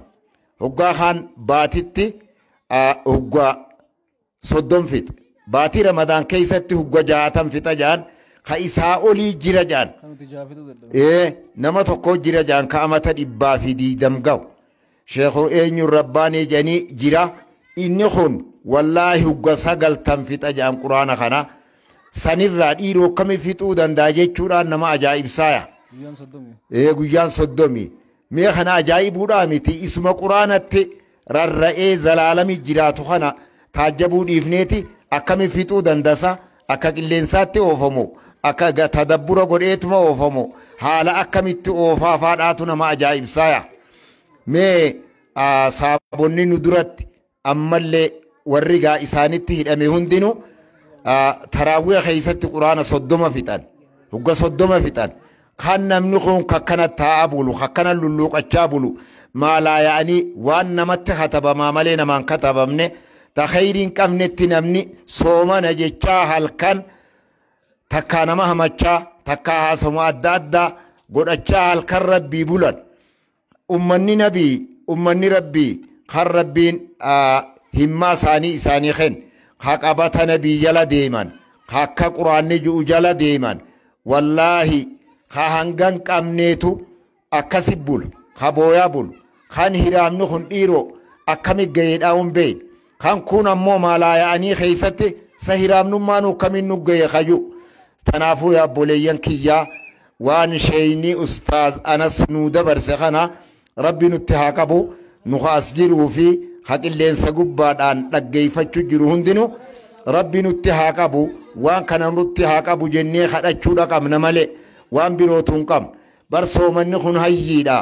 هقا خان باتي هقا صدوم فيت باتي رمضان كيستي هقا جهاتم في تجان خيسا أولي جرجان نما تقو جرجان كامتا إبا في دي دمقو شيخو اينيو رباني جاني جرا إني خون والله هقا ساقل تنفت أجام قرآن خانا سنرى إيرو كمي فتو دنداجي چوران نما أجائب سايا قيان صدومي ميخنا أجائب ورامتي اسم قرآن تي ررئي زلالمي جراتو خانا تاجبو ديفنيتي أكمي فتو دندسا أكا قلنسات أوفمو أكا تدبورا قرئتما أوفمو حالا أكمي أوفافاتاتو نما أجائب سايا مي صابوني ندرت أما اللي ورقا إسانتي هدامي هندنو تراوي خيست قرآن صدوما فتان هقا صدوما فتان خان نمنخون ككنا تابولو خكنا اللولوق أجابولو ما لا يعني وان نمت خطب ما ملينا من كتب مني تخيرين كم نتنمني صوما نجيشا هالكان تكانا مهمتشا تكاها سموات دادا قد أجا هالكان ربي بولن أمني ربي خر ربين همما ساني خين خاقبت نبي جل ديمان خاقا قرآن نجو جل ديمان والله خاهنغان كامنيتو أكسب بول خابويا بول خان هرام نخون إيرو أكامي قيد أون بين خان كون أمو مالا يعني خيستي سهرام نمانو كمين نقيا خيو تنافو يا بوليان كيا وان شيني أستاذ أنس نودا برسخنا ربي نتحاقبو نخاس جيرو في حق اللين سقبادان لقيفتشو جيرو هندنو ربي نتحاقبو وان كان نتحاقبو جنيه خدچو رقم نمالي وان بروتون قم برسو من نخون هيدا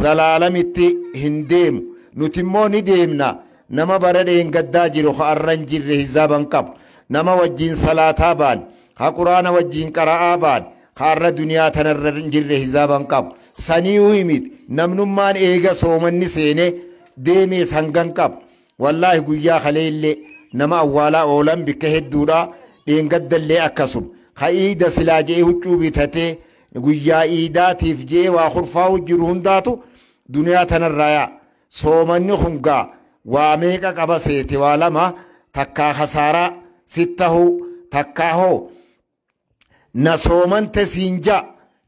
زلالمتي هنديم نتمو نديمنا نما بردين قدا جيرو خارن جيره زابن قم نما وجين صلاة بان قرآن وجين قراء بان خار دنيا تنرن جيره زابن قم سنيو يميد نمنمان ايغا سومن نسيني ديمي سنگن قب والله قويا خليل نما أولا أولم بكهد دورا بينقد اللي أكسم خايدا سلاجي هجو بيتاتي قويا إيدا تفجي وخرفاو جرهن داتو دنيا تنررايا سومن خنقا واميكا قبا سيتي والما تكا خسارا ستهو تكاهو نسومن تسينجا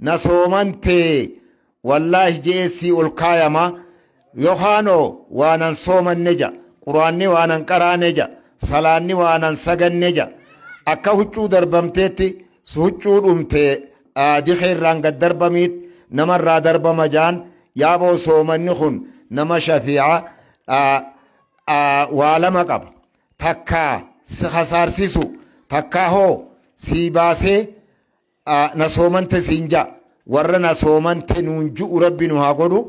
نسومن تي والله جيسي القايما يوخانو وانان صومن نجا قرآني وانان قرآن نجا صلاني وانان سغن نجا أكا هجو دربمتيتي سهجو رمتي دي خير رانق دربميت نمر را دربمجان يابو صومن نخون نما شفيعة والما قب تكا خسار سيسو تكا هو سيباسي نصومن تسينجا ورنا صومن تنونجو ربي نهاقودو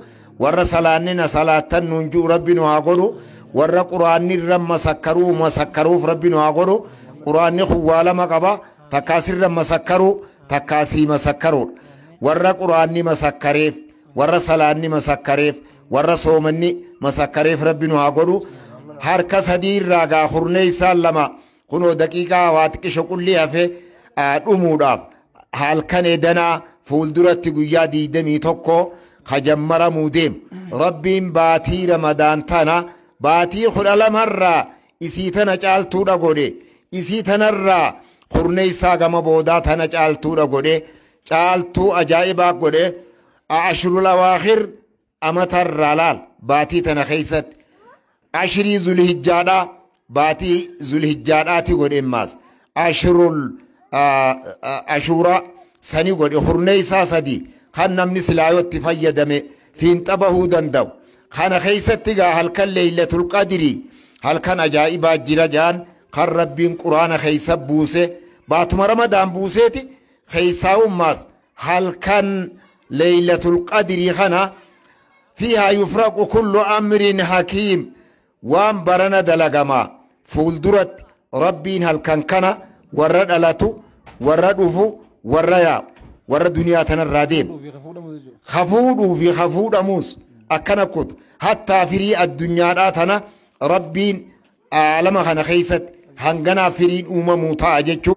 ورّا سلاننا صلاة ننجو ربنا هاقولو ورّا قرآن الرم مسكرو ربنا هاقولو قرآن خوالة مقبا تكاسر مسكرو تكاسي مسكرو ورّا قرآن مسكريف ورّا سلاني مسكريف ورّا صومني مسكريف ربنا هاقولو هركا سدير راقا خرني سالما كنو دقيقة واتك شكل لها في أموداف هل كان دنا فولدرات قويا دي دمي توكو خجمرا موديم ربين باتي رمضان تانا باتي خلال مرة إسيتنا جالتو دا قولي إسيتنا را خرني ساقم بوداتنا جالتو دا قولي جالتو أجائبا قولي عشر الأواخر أمتر رالال باتي تنخيست عشري ذو الهجادة باتي ذو الهجادات قولي إماز عشورا سني قولي خرني ساسدي خان نمني سلايوت تفيدمي فين تبهو دندو خان خيستيغا هل كان ليلة القدري هل كان أجائبا جرجان kan rabbiin quraana keeysa buuse baatuma ramadaan buuseeti keeysaa ummaas halkan leeylatul qadrii kana fiihaa yufraqu kullu amrin hakiim waan barana dalagamaa fuulduratti rabbiin halkan kana warra dhalatu warra dhufu warra yaa'u warra duniyaa tanarraa deemu hafuudhuu fi hafuudhamuus akkana kutu hattaa firii addunyaadhaa tana rabbiin aalama kana keeysatti hanganaa firiin uumamuu ta'a jechuu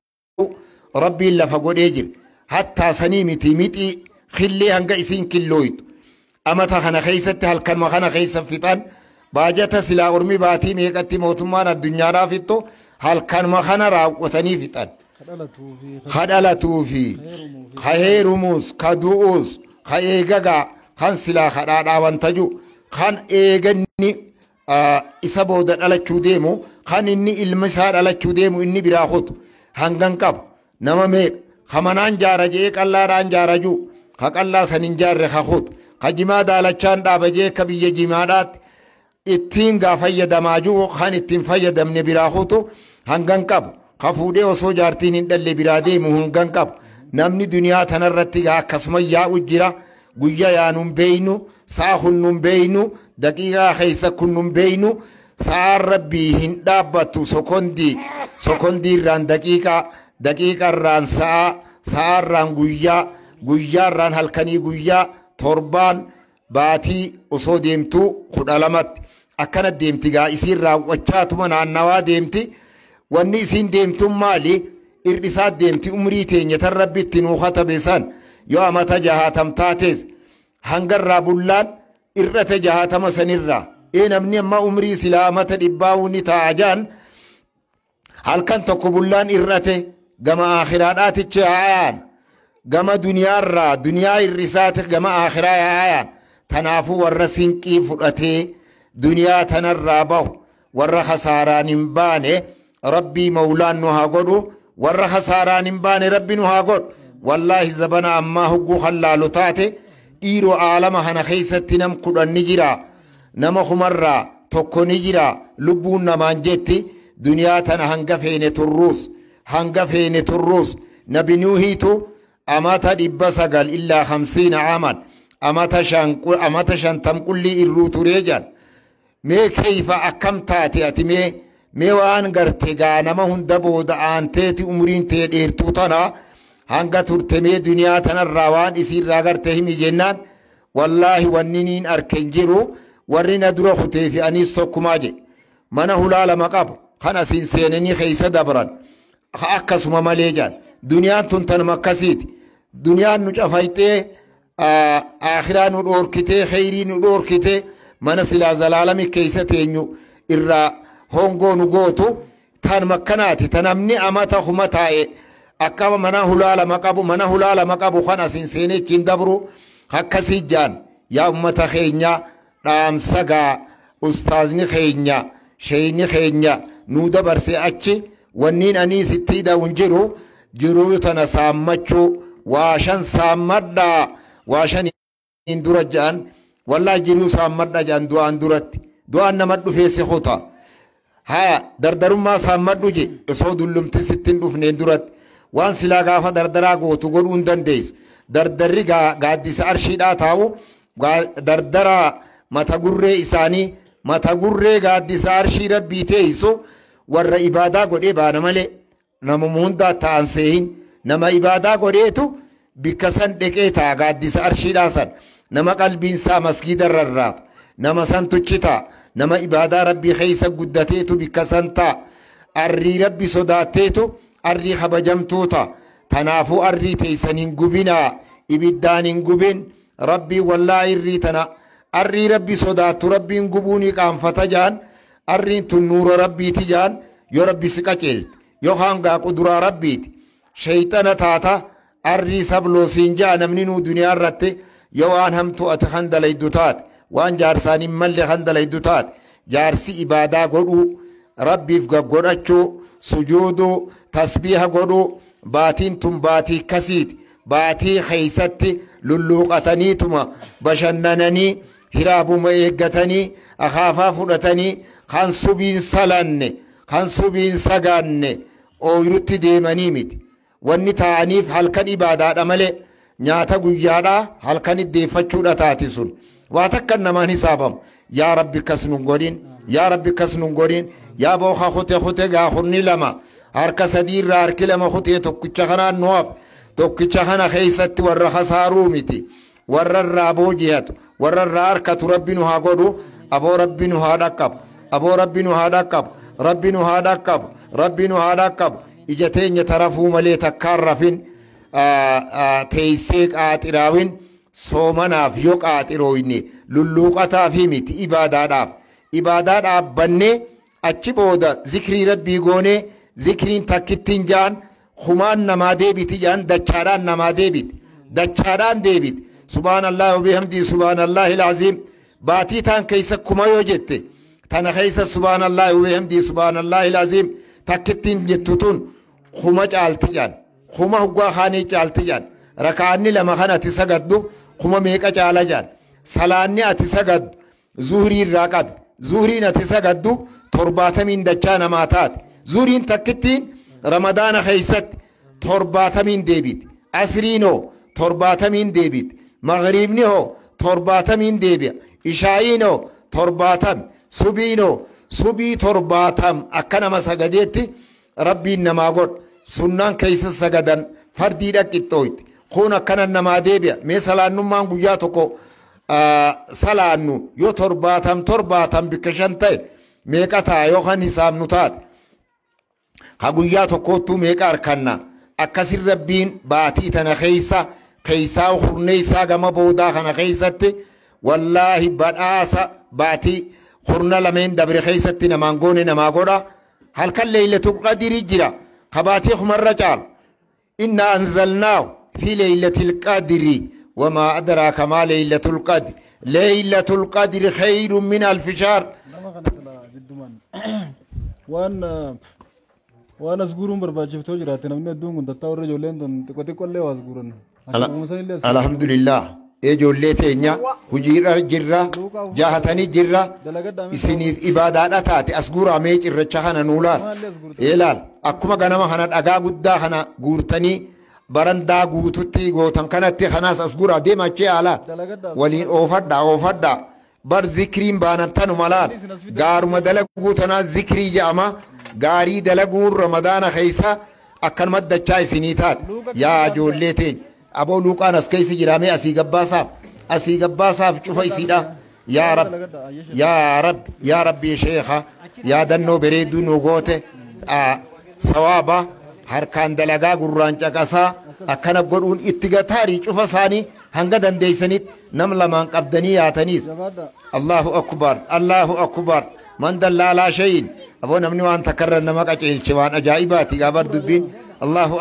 rabbiin lafa godhee jira hattaa sanii miti mixii khillee hanga isiin killooytu amata kana keeysatti halkanuma kana keeysa fixan baajata silaa ormi baatii meeqatti mootummaan addunyaadhaa fixxu halkanuma kana raawwatanii fixan kadhalatuu fi ka heerumuus ka du'uus ka eegagaa kan silaa kadhaadhaa wantaju kan eeganni isa booda dhalachuu deemu kan inni ilma isaa dhalachuu deemu inni biraa kutu hangan qabu nama meeqa ka manaan jaara jee qallaadhaan jaarajuu ka qallaa sanin jaarre ka kutu ka jimaa daalachaan dhaaba jee ka biyya jimaadhaatti ittiin gaa fayyadamaajuu kan ittiin fayyadamne biraa kutu hangan qabu ka fuudhee osoo jaartiin hin dhalle biraa deemu hangan qabu namni duniyaa tanarratti gaa akkasuma yaa'u jira guyya yaanuun beeynu saa hunnuun beeynu daqiiqaa keeysa kunnuun beeynu sa'aan rabbii hin dhaabbattu sokondiirraan daqiiqarraan sa'aarraan guyyaarraan halkanii guyyaa torbaan baatii osoo deemtuu 12tti akkana deemti gaa isiin raawwachaatuma naannawaa deemti wanni isiin deemtun maali irdisaa deemti umrii teenya tan rabbi itti nuu katabe san yoo amata 60 taates hangarraa bullaan irrate 60 sanirraa namni amma umrii silaa amata 100 ni taa'ajaan halkan tokko bullaan irrate gama akhiraadhaatichi haayaan gama duniyaarraa duniyaa irrisaati gama akhiraa haayaan tanaafuu warra sinqii fudhatee duniyaa tanarraa bahu warra khasaaraan hin baane rabbii mawlaan nu haa godhu warra khasaaraan hin baane rabbi nu haa godhu wallaahi zabana ammaa hugguu hallaalu taate dhiiroo aalama kana keeysatti nam 10 ni jira nama kumarraa tokko ni jira lubbuun namaan jetti duniyaa tana hanga feene turruus nabi nuuhiitu amata 900 illaa 50 aaman amata 50 qullii irruu turee jan mee keeyfa akkam taate ati mee waan garte gaa nama hunda booda aanteeti umriin tee dheertuu tana hanga turte mee duniyaa tanarraa waan isiirraa garte himi jennaan wallaahi wanni niin arken jiru warri na dura kutee fi anis tokkumaa je mana hulaalama qabu kan asiin seenanii keeysa dabran akkasuma malee jaan duniyaan tun tanuma akkasiiti duniyaan nu cafayxee akhiraa nu dhoorkitee kheyrii nu dhoorkitee mana silaa zalaalami keeysa teenyu irraa hongoo nu gootu tan makkanaati tanamni amata kuma taa'e akka mana hulaalama qabu kan asiin seenee ittiin dabru akkasii jaan yaa ummata keenya dhaamsagaa ustaazni keenya sheeyni keenya nuu dabarse achi wanniin anii sitti hidhawun jiruu tana saammachuu waashan saammadhaa waashan hin dura jaan wallaa jiruu saammadha jaan du'aan nama dhufeesse kuta haa dardarummaa saammadhu je osoo dullumti sittin dhufneen duratti waan silaa gaafa dardaraa gootu godhuu hin dandeessu dardarri gaaddisa arshiidhaa taa'u dardara mata gurree isaanii mata gurree gaaddisa arshii rabbii teeysu warra ibaadaa godhee baana malee nama hundaa ta'an seehin nama ibaadaa godheetu bikka san dheqee ta'a gaaddisa arshiidhaa san nama qalbiinsaa masgiida rarraatu nama san tuchita nama ibaadaa rabbii keeysa guddateetu bikka san ta'a arrii rabbi sodaatteetu arrii kabajamtuuta tanaafuu arrii teeysan hin gubinaa ibiddaan hin gubin rabbii wallaa irrii tana arrii rabbi sodaattu rabbiin gubuunii qaanfata jaan arriin tun nuura rabbiiti jaan yoo rabbi si qaceelti yookaan gaa quduraa rabbiiti shayxana taata arrii sabloosiin jaa namni nuu duniyaa irratti yoo waan hamtu ati kan dalaydu taate waan jaarsaan hin malle kan dalaydu taate jaarsi ibaadaa godhuu rabbiif gaggodhachuu sujuuduu tasbiiha godhuu baatiin tun baatii kasiiti baatii keeysatti lulluuqataniituma bashannananii hiraabuma eeggatanii akaafaa fudhatanii kan subiin salanne kan subiin sagaanne ooyirutti deemanii miti wanni ta'aniif halkan ibaadaadha malee nyaata guyyaadha halkan iddeeffachuudha taati sun waa takkan namaan hisaabamu yaa rabbi kas nun godhin yaa rabbi kas nun godhin yaa booka kute gaa hunni lama harka sadiirraa harki lama kutee tokkicha kanaan nuwaaf tokkicha kana keessatti warra hasaaruu miti warra irraa boojiyatu warra irraa harkatu rabbi nu haa godhu aboo rabbi nu haa dhaqqabu aboo rabbi nu haa dhaqqabu rabbi nu haa dhaqqabu rabbi nu haa dhaqqabu ija teenya tarafuu malee takkaan rafin teessee qaaxiraawin soomanaaf yoo qaaxirooyne lulluuqataaf miti ibaadaadhaaf bannee achi booda zikrii rabbii goonee zikriin takkittiin jaan humaan namaa deebiti jaan dachaadhaan namaa dachaadhaan deebiti subhaanallaahi wabihamdii subhaanallaahi alcaziim baatii taan keeysa kuma yoo jette tana keeysa subhaanallaahi wabihamdii subhaanallaahi alcaziim takkittiin jettu tun kuma caalti jaan kuma huggaa kaanii caalti jaan rakaanni lama kan ati sagaddu kuma meeqa caala jaan salaanni ati sagaddu zuhrii irraa qabi zuhriin ati sagaddu 70 dachaa namaa taate zuhriin takkittiin ramadaana keeysatti 70 deebiti asriinoo 70 deebiti magriibni hoo 70 deebi'a ishaa'iinoo 70 subiinoo subii 70 akka nama sagadeetti rabbiin namaa godha sunnaan keeysa sagadan fardii dhaqqixxooyti kun akkana namaa deebi'a mee salaannummaan guyyaa tokko salaannu yoo 70 bikka 5 ta'e meeqa ta'a yookaan hisaabnu taate ka guyyaa tokkottuu meeqa harkanna akkasin rabbiin baatii tana keeysaa hurneeysaa gama boodaa kana keeysatti wallaahi badhaasa baatii hurna lameen dabre keeysatti namaan goone namaa godha halkan leeylatul qadri jira ka baatii kumarra caal inna anzalnaahu fi leeylatil qadri wamaa adraaka maa leeylatul qadri leeylatul qadri khayrun min alfi shahr waan asguuruun barbaachiftoo jiraate namni hedduun kun tattaa warra ijoolleen tun xiqqoo waa asguuran. Alhamdulillah ijoollee teenya hojiirra jirra jaahatanii jirra isiniif ibaadaadha taate asguuraa mee cirracha kana nuulaal ilaal akkuma ganama kana dhagaa guddaa kana guurtanii barandaa guututti gootan kanatti kanaas asguuraa deemachee alaa waliin oofadhaa bar zikriin baanan tanu malaal gaaruma dalaguu tanaa zikrii jedhama gaarii dalaguun ramadaana keeysa akkanuma dachaa isinii taate yaa ijoollee teenya aboo luuqaan as keeysi jiraamee asii gabbaasaaf cufa isiidha yaa rabbii sheekha yaadannoo bareedduu nu goote sawaaba harkaan dalagaa gurraan caqasaa akkana godhuun itti gataarii cufa isaanii hanga dandeeysanitti nam lamaan qabdanii yaataniis allahu akbar man dallaalaa shayin aboo namni waan takkarra nama qaceelche waan ajaa'ibaati gaabar dubbiin allahu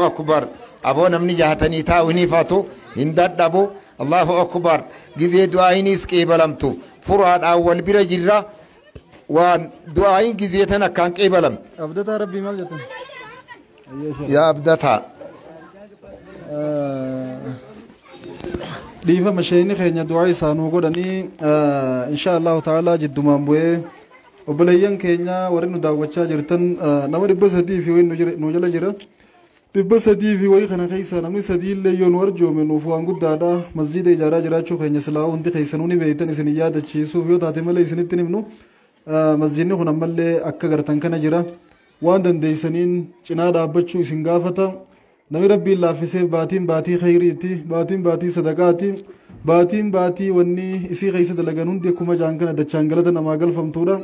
akbar aboo namni jahatanii taa'uunii faatu hin dadhabu allahu akbar gizee du'aayinis qeebalamtu furaadhaan wal bira jirra waan du'aayin gizee tan akkaan qeebalamtu abdataa rabbii maal jettan yaa abdataa dhiifama sheeyni keenya du'aa isaanuu godhanii insha allahu ta'ala jiddumaan bu'ee obboleeyyan keenya warri nu daawwachaa jirtan nama 300 fi wayi nu jala jira 300 fi wayi kana keessa namni sadii illee yoo nu arjoome nuuf waan guddaadha masjida ijaaraa jiraachuu keenya silaa hundi keessanuu ni beeytan isin yaadachiisuuf yoo taate malee isinitti himnu masjidni kun ammallee akka gartan kana jira waan dandeeysaniin cinaa dhaabbachuu isin gaafata namni rabbiin laaffisee baatii khayriiti baatii sadaqaati baatii wanni isii keessa dalagan hundi akkuma jaan kana dachaan galata namaa galfamtuudha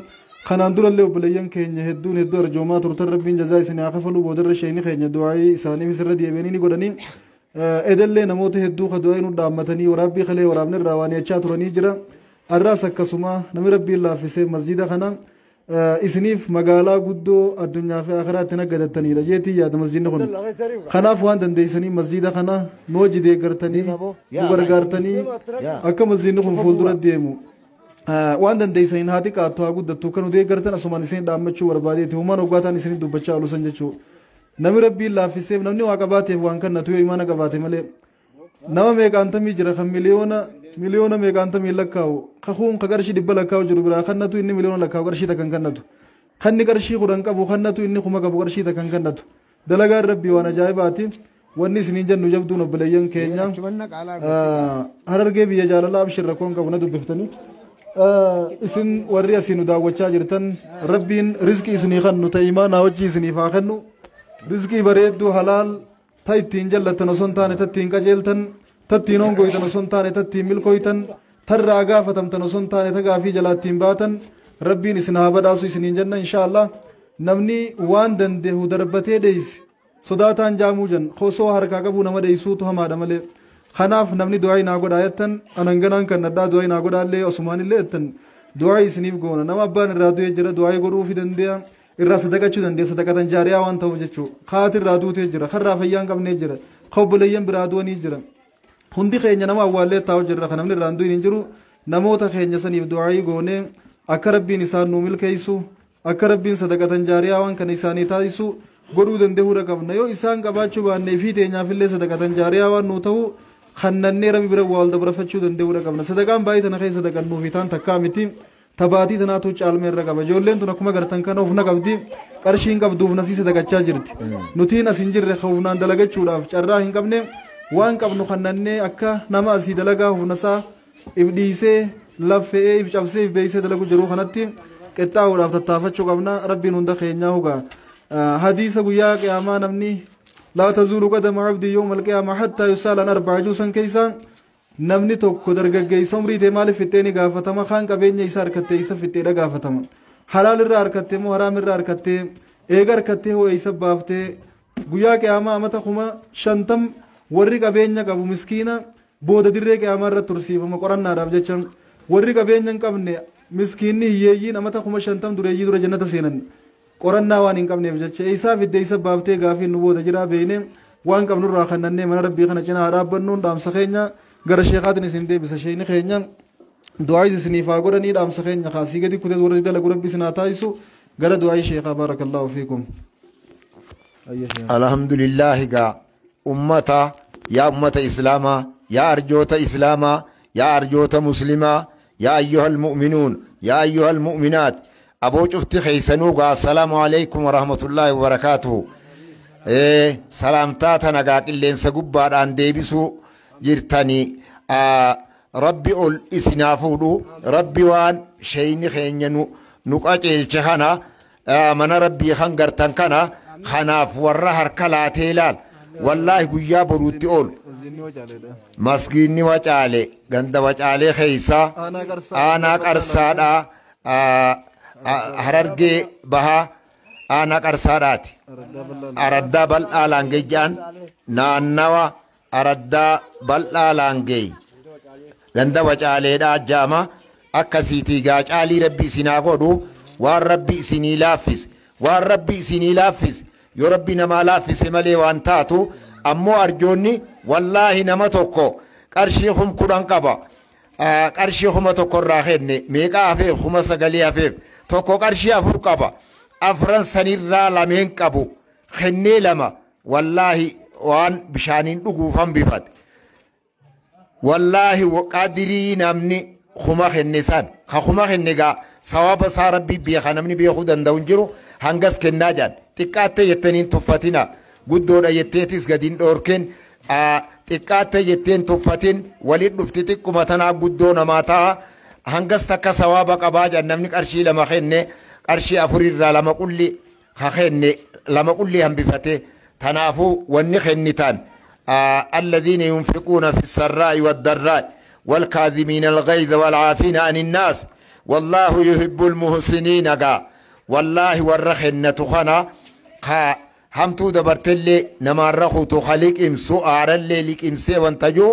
kanaan durallee obboleeyyan keenya hedduu arjoomaa turtan rabbiin jazaa isin haa kafalu boodarra sheeyni keenya du'aayii isaaniif isirra deebi'anii ni godhanii edallee namoota hedduu ka du'aayii nu dhaammatanii waraabbii kalee waraabni irraa waan jechaa turanii jira arraas akkasuma namni rabbiin laaffisee masjida kana isiniif magaalaa guddoo addunyaa fi akhiraatti naggadataniidha jeetii yaada masjidni kun kanaaf waan dandeeysanii masjida kana noo jidee gartanii nu gargaartanii akka masjidni kun fuuldura deemu waan dandeeysaniin haati qaattu haa guddattu kan udee gartan asumaan isin dhaammachuu barbaadeeti humaan hoggaataan isin dubbachaa alusan jechuu namni rabbiin laaffiseef namni waa qabaateef waan kannatu yoo imaana qabaate malee nama meeqaantamii jira kan miliyoona meeqaantamii lakkaa'u kakuun ka qarshii 100 lakkaa'u jiru biraa kannatu inni miliyoona lakkaa'u qarshii takkan kannatu خني قرشي خدان قبو خنتو إني خما قبو قرشي تكن كنتو دلقا ربي وانا جايباتي واني سنين جنو جبدون بليان كينيا هررقي بيا جال الله بشر ركون قبو ندو بفتني اسن وريا سينو داوچا جرتن ربين رزقي سني خنو تا وجي سني فاخنو رزقي بريدو حلال تايتين جلتن سنتان تتين قجلتن تتين اونغويتن سنتان تتين ملكويتن ترى غافتم تن سنتان تغافي جلاتين باتن ربين اسنا بداسو سنين جنة ان شاء الله نمني وان دنده دربته ديس صداتان جاموجن خوسو حركا قبو نما ديسو تو هما دمله خناف نمني دعاي ناغود آيتن اننگنان كن ندا دعاي ناغود الله عثمان الله اتن دعاي سنيف گونا نما ابان رادو يجرا دعاي غرو في دنديا irra sadaqachuu dandeessa sadaqatan jaariyaa waan ta'uuf jechuu khaatir raaduutee jira karraa fayyaan qabnee jira qobboleeyyan biraaduwanii jira hundi keenya nama awwaallee taa'u jirra kan namni irraan du'in hin jiru namoota keenya saniif du'aayii goonee akka rabbiin isaan nuu milkeessu akka rabbiin sadaqatan jaariyaa waan kana isaanii taasisu godhuu danda'uudha qabna yoo isaan qabaachuu baannee fi teenyaafillee sadaqatan jaariyaa waan nuu ta'u kannannee rabbi bira wal dabrafachuu danda'uudha qabna sadaqaan baay'ee tana keessa sadaqannuu fi taan takkaa miti tabaatii tanaatu caalmee irra qaba ijoolleen tun akkuma gartan kana ofna qabdi qarshiin qabduuf nasii sadaqachaa jirti nutiin as hin jirre ofnaan dalagachuudhaaf carraa hin qabne waan qabnu kannannee akka nama asii dalagaa ofnasaa if dhiisee laffe'ee if cabsee if beeysee dalagu jiru kanatti qixxaa'uudhaaf tattaafachuu qabna rabbiin hunda keenyaa hugaa hadiisa guyyaa qiyaamaa namni laa tazuulu qadama abdii yawma alqiyaamaa hattaa yus'ala an arba'a juusan keeysaa namni tokko dargaggeessa umrii ta'e maaliif fixxee ni gaafatama kaan qabeenya isaa harkattee isa fixxeedha gaafatama halaal irraa harkattee moo haraam irraa harkattee eega harkattee hoo eessa baaftee guyyaa qiyaamaa amata 50 warri qabeenya qabu miskiina booda dirree qiyaamaa irratti tursiifama qorannaadhaaf jecha warri qabeenya hin qabne miskiinni hiyyeeyyiin amata 50 dureeyyii dura jannata seenan qorannaa waan hin qabneef jecha isaa fidde isa baaftee gaafiin nu booda jiraa beeyne waan qabnurraa kannannee mana rabbii kana cinaa dhaabbannuun dhaamsa keenya gara sheekaatiin isin deebisa sheekni keenya du'aayis isiniif haa godhanii dhaamsa keenya kaasii gadi kutees warra dalagu rabbi isin haa taasisu gara du'aayii sheekaa baarakallahu fiikum alhamdulillahi gaa ummata yaa ummata islaamaa yaa arjoota islaamaa yaa arjoota muslimaa yaa ayyuhal mu'minuun yaa ayyuhal mu'minaat aboo cufti keeysanuu gaa assalaamu alaykum warahmatullaahi wabarakaatuhu salaamtaa tana gaa qilleensa gubbaadhaan deebisuu jirtani rabbi ol isinaa fuudhu rabbi waan sheeyni keenya nu qaceelche kana mana rabbii kan gartan kana kanaaf warra harka laatee laal wallaahi guyyaa boruutti ol masgiinni wacaale ganda wacaalee keeysa aanaa qarsaadha harargee bahaa aanaa qarsaadhaati araddaa bal'aa laangejjaan naannawa araddaa bal'aa laangee ganda wacaaleedha jaama akkasiitii gaa caalii rabbi isinaa godhu waan rabbi isinii laaffis waan rabbi isinii laaffis yoo rabbi namaa laaffise malee waan taatu ammoo arjoonni wallaahi nama tokko qarshii 10,000 qaba qarshii 1,000 irraa kenne meeqa hafeef 9,000 hafeef tokko qarshii 4 qaba afran sanirraa lameen qabu kennee lama wallaahi waan bishaaniin dhuguufan bifate wallaahi qadirii namni kuma kenne san ka kuma kenne gaa sawaba isaa rabbii beeka namni beekuu danda'u hin jiru hangas kennaa jaan xiqqaattee jettaniin tuffatina guddoodha jetteetis gadiin dhoorken xiqqaattee jetteen tuffatin walit dhufti xiqquma tanaa guddoo namaa ta'a hangas takka sawaba qabaa jaan namni qarshii lama kenne qarshii 4 irraa 2 qulli ka kenne 2 qulli hambifate تنافو ونخنتان الذين ينفقون في السراء والضراء والكاظمين الغيظ والعافين عن الناس والله يحب المحسنين والله ورخنة خنا همتو دبرتلي نما رخو تخليق امسو آرلي لك امسي وانتجو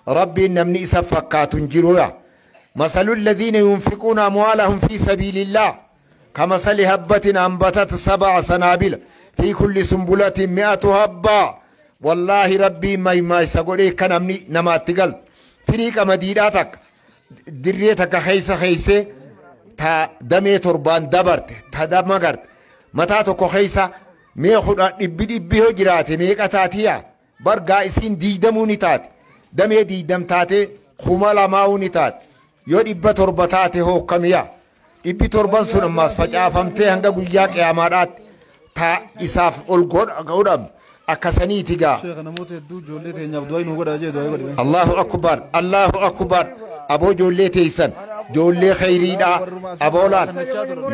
ربي نمني سفكات جرويا مثل الذين ينفقون أموالهم في سبيل الله كمثل هبة أنبتت 7 سنابل في كل سنبلة 100 هبة والله ربي ما يسقولي كنمني نما تقل فريق مديناتك دريتك خيسة تا دمي تربان دبرت تا دمغرت متاتك خيسة ميخد دبي هجراتي ميكا تاتيا برقا اسين ديدموني تات دمي ديدم تاتي خمالا ماوني تات يو دبا تربتاتي هو كميا dhibbi torban sun ammaas facaafamtee hanga guyyaa qiyaamaadhaatti ta isaaf ol godham akkasaniiti gaa sheekha namoota hedduu ijoollee teenyaaf du'aa nu godhaa jee du'aa godhame Allahu akbar aboo ijoollee teessan ijoollee khayriidha aboo laal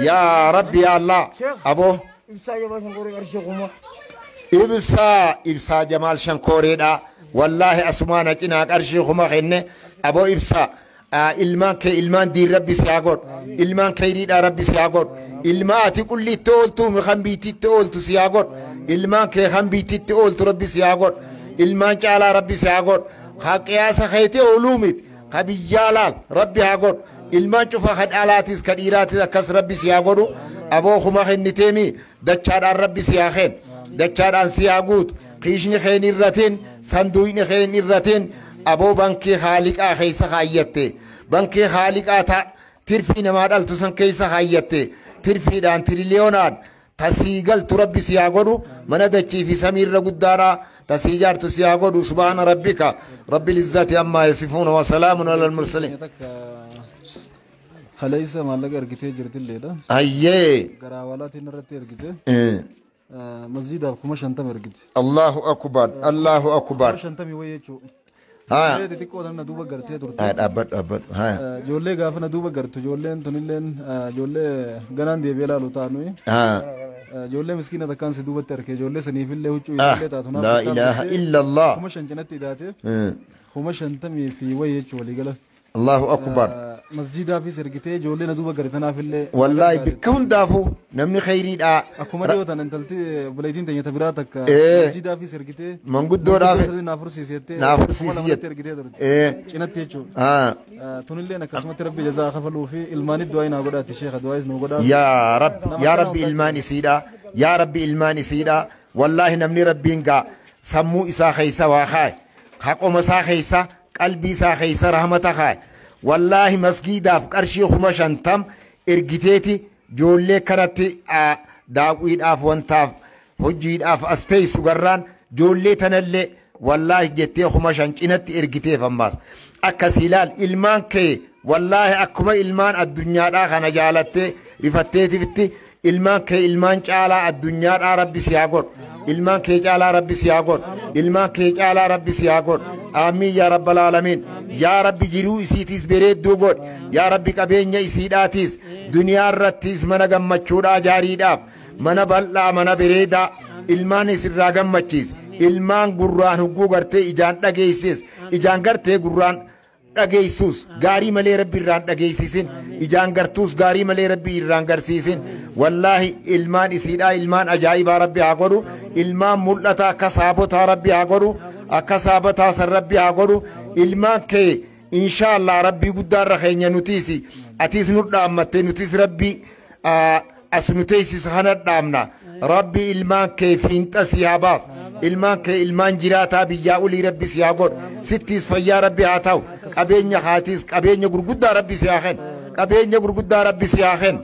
yaa rabbi yaa Allah aboo ibsaa jamaal shankooreedha wallaahi asumaana cinaa qarshii kuma kenne aboo ibsaa ilmaan kee ilmaan diin rabbi si haa godhu ilmaan khayriidha rabbi si haa godhu ilmaa ati qulliitti ooltu kan biititti ooltu si haa godhu ilmaan kee kan biititti ooltu rabbi si haa godhu ilmaan caalaa rabbi si haa godhu haa qiyaasa keetii ooluu miti ka biyyaa laal rabbi haa godhu ilmaan cufa ka dhalaatis ka dhiiraatis akkas rabbi si haa godhu aboo kuma kenniteemi dachaadhaan rabbi si haa kennu dachaadhaan si haa guutu qiishni keen irratin sanduuqni keen irratin aboo bankii haaliqaa keessa kaayyatte bankii haaliqaa ta tirfii namaa dhaltu san keessa kaayyatte tirfiidhaan tiriliyoonaan tasii galtu rabbi si haa godhu mana dachii fi samiirra guddaadha tasii jaartu si haa godhu subhaana rabbika rabbil izzati ammaa yasifuuna wa salaamun alal mursaliin kaleessa maallaqa ergitee jirtilleedha ayyee garaa walaatiin irratti ergite masjiidaaf 50 ergite Allahu akbar 50 wayii jechuudha xixiqqoo na duuba gartee turte dhaabbadhu ijoollee gaafa na duuba gartu ijoolleen tunilleen ijoollee ganaan deebi'ee ilaalu taanu ijoollee miskiina takkaan si duubatti arke ijoollee saniifillee huccuu ijoollee taatu laa ilaaha illallah 5 cinatti hidhaate 50 fi wayii jechuu waliigala Allahu akbar masjiidaafis ergitee ijoollee na duuba gartanaafillee wallaahi bikka hundaafu namni khayriidha akkuma dhiyootan intalti buleetiin teenya tabiraa takka masjiidaafis ergitee manguddoodhaaf naafursiisiyette ergitee turte cinatti jechuudha tunilleen akkasumatti rabbi jazaa kafaluu fi ilmaanit du'aa naa godhaatti sheekha du'aayis nu godhaa yaa rabbi ilmaan isiidha yaa rabbi ilmaan isiidha wallaahi namni rabbiin gaa sammuu isaa keessa waa kaaye haqoma isaa keessa qalbii isaa keessa rahmata kaaye wallaahi masgiidaaf qarshii 50 ergiteeti ijoollee kanatti daawiidhaaf wantaaf hojiidhaaf as teessu garraan ijoollee tanallee wallaahi jettee 50 cinatti ergiteef ammaas akkasii ilaal ilmaan kee wallaahi akkuma ilmaan addunyaadhaa kana jaalattee rifatteetifitti ilmaan kee ilmaan caalaa addunyaadhaa rabbi si haa godhu ilmaan kee caalaa rabbi si haa godhu ilmaan kee caalaa rabbi si haa godhu آمين يا رب العالمين يا رب جرو إسيتيس بريد دوغود يا رب كبينيا إسيداتيس دنيا رتيس منا غمچودا جاريداف منا بللا منا بريدا ilmaan isirraa gammachiis ilmaan gurraan hugguu gartee ijaan dhageessis ijaan gartee gurraan dhageessus gaarii malee rabbi irraan dhageessisin ijaan gartuus gaarii malee rabbi irraan garsiisin wallaahi ilmaan isiidhaa ilmaan ajaa'ibaa rabbi haa godhu ilmaan mul'ata akka saabotaa rabbi haa godhu akka saabotaa san rabbi haa godhu ilmaan kee inshaallah rabbii guddaarra keenya nutiisi atiis nu dhaammatte nutis rabbi as nuteessis kana dhaamna rabbi ilmaan kee fiinxa si haa baasu ilmaan kee ilmaan jiraataa biyyaa ulii rabbi si haa godhu sittiis fayyaa rabbi haa ta'u qabeenya haatiis qabeenya gurguddaa rabbi si haa kennu qabeenya gurguddaa rabbi si haa kennu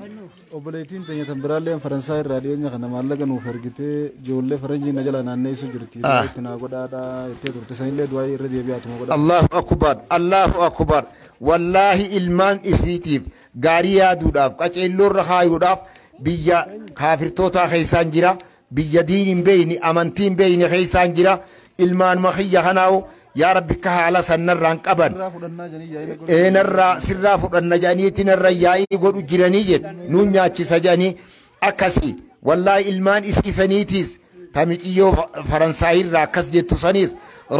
obboleettiin teenya tan biraalleen faransaay irraa dhiyeenya kana maallaqa nuuf ergitee ijoollee faranjii na jala naanneessu jirti itti naa godhaadha jettee turte sanillee du'aa irra deebi'aatuma godha Allahu akbar wallaahi ilmaan isiitiif gaarii yaaduudhaaf qaceelloorra kaayuudhaaf biyya kaafirtootaa keessaan jira biyya diin hin beeyne amantii hin beeyne keessaan jira ilmaan makiyya kanaawu yaa rabbi ka haala sannarraan qaban narraa sirraa fudhanna jedhaniitti narra yaa'ii godhu jiranii jedhu nuun nyaachisa jedhanii akkasii wallaahi ilmaan isaniitiis tamiciyyoo faransaayirraa akkas jettu saniis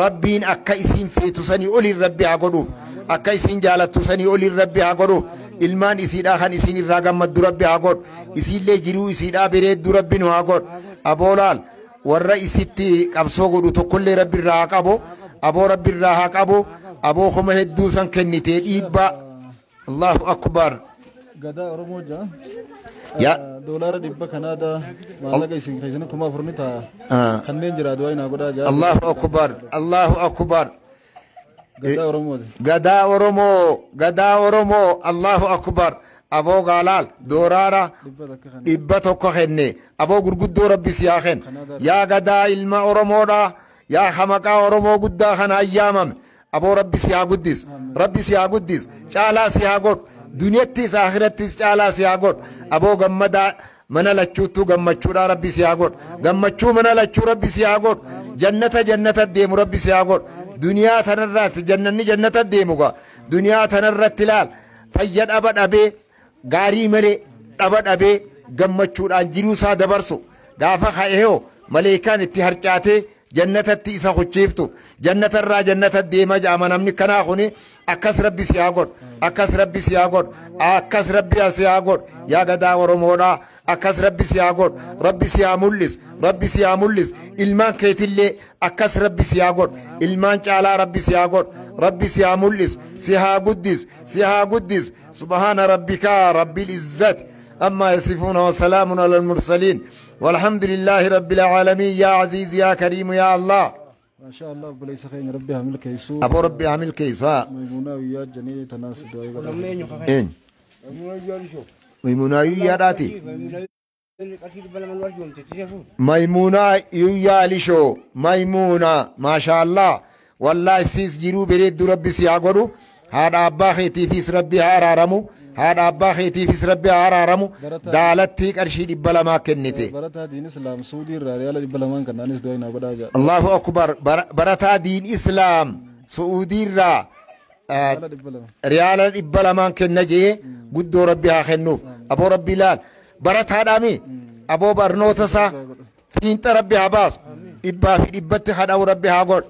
rabbiin akka isiin feetu sanii oliin rabbi haa godhuuf akka isiin jaalattu sanii oliin rabbi haa godhuuf ilmaan isiidhaa kan isiin irraa gammaddu rabbi haa godhu isiillee jiruu isiidhaa bareeddu rabbi nu haa godhu aboolaal warra isitti qabsoo godhu tokkollee rabbi irraa haa qabu aboo rabbi irraa haa qabu aboo kuma hedduu san kennitee dhiibbaa Allahu akbar gadaa oromoo jaa doolaara 100 kanaada maallaqa isin keessan kuma afurni ta'a kanneen jira du'aa ina godhaa jaa Allahu akbar gadaa oromoo Allahu akbar aboo gaalaal dooraara 100 kenne aboo gurguddoo rabbi si haa kennu yaa gadaa ilma oromoodha yaa hamaqaa oromoo guddaa kana ayyaamame aboo rabbi si haa guddis caalaa si haa godhu duniyattis akhirattis caalaa si haa godhu aboo gammadaa mana lachuutu gammachuudha rabbi si haa godhu gammachuu mana lachuu rabbi si haa godhu jannata deemu rabbi si haa godhu duniyaa tanarratti jannata deemu gaa duniyaa tanarratti ilaal fayya dhaba dhabee gaarii malee dhaba dhabee gammachuudhaan jiruu isaa dabarsu gaafa ka'eeyoo maleekaan itti harcaatee jannatatti isa hucciiftu jannatarraa jannata deema jaama namni kanaa kuni akkas rabbi si haa godhu akkas rabbi si haa godhu akkas rabbi si haa godhu yaa gadaa oromoodhaa akkas rabbi si haa godhu rabbi si haa mul'is ilmaan keetillee akkas rabbi si haa godhu ilmaan caalaa rabbi si haa godhu rabbi si haa mul'is si haa guddis subhaana rabbika rabbil izzati amma yasifuuna wa salaamun ala almursaliin والحمد لله رب العالمين يا عزيز يا كريم يا الله ما شاء الله بليس خير ربي عامل كيسو ابو ربي عامل كيس ها ميمونة ويا جني تناس دعاء ان ميمونة ويا راتي ميمونة ويا ليشو ميمونة ما شاء الله والله سيس جيرو بريد ربي سياغورو هذا ابا خيتي في ربي هارارمو هذا أبا خيتي في ربي عرارمو دالتي كرشي دبلا ما كنتي برتا دين إسلام سعودي ريال دبلا ما كنا نسدوينا بداجا الله أكبر برتا دين إسلام سعودي را ريال دبلا ما كنا جي قدو ربي هخنوف أبو ربي لال برتا دامي أبو برنوتسا فينت ربي عباس إبا في إبت خدو ربي هاقول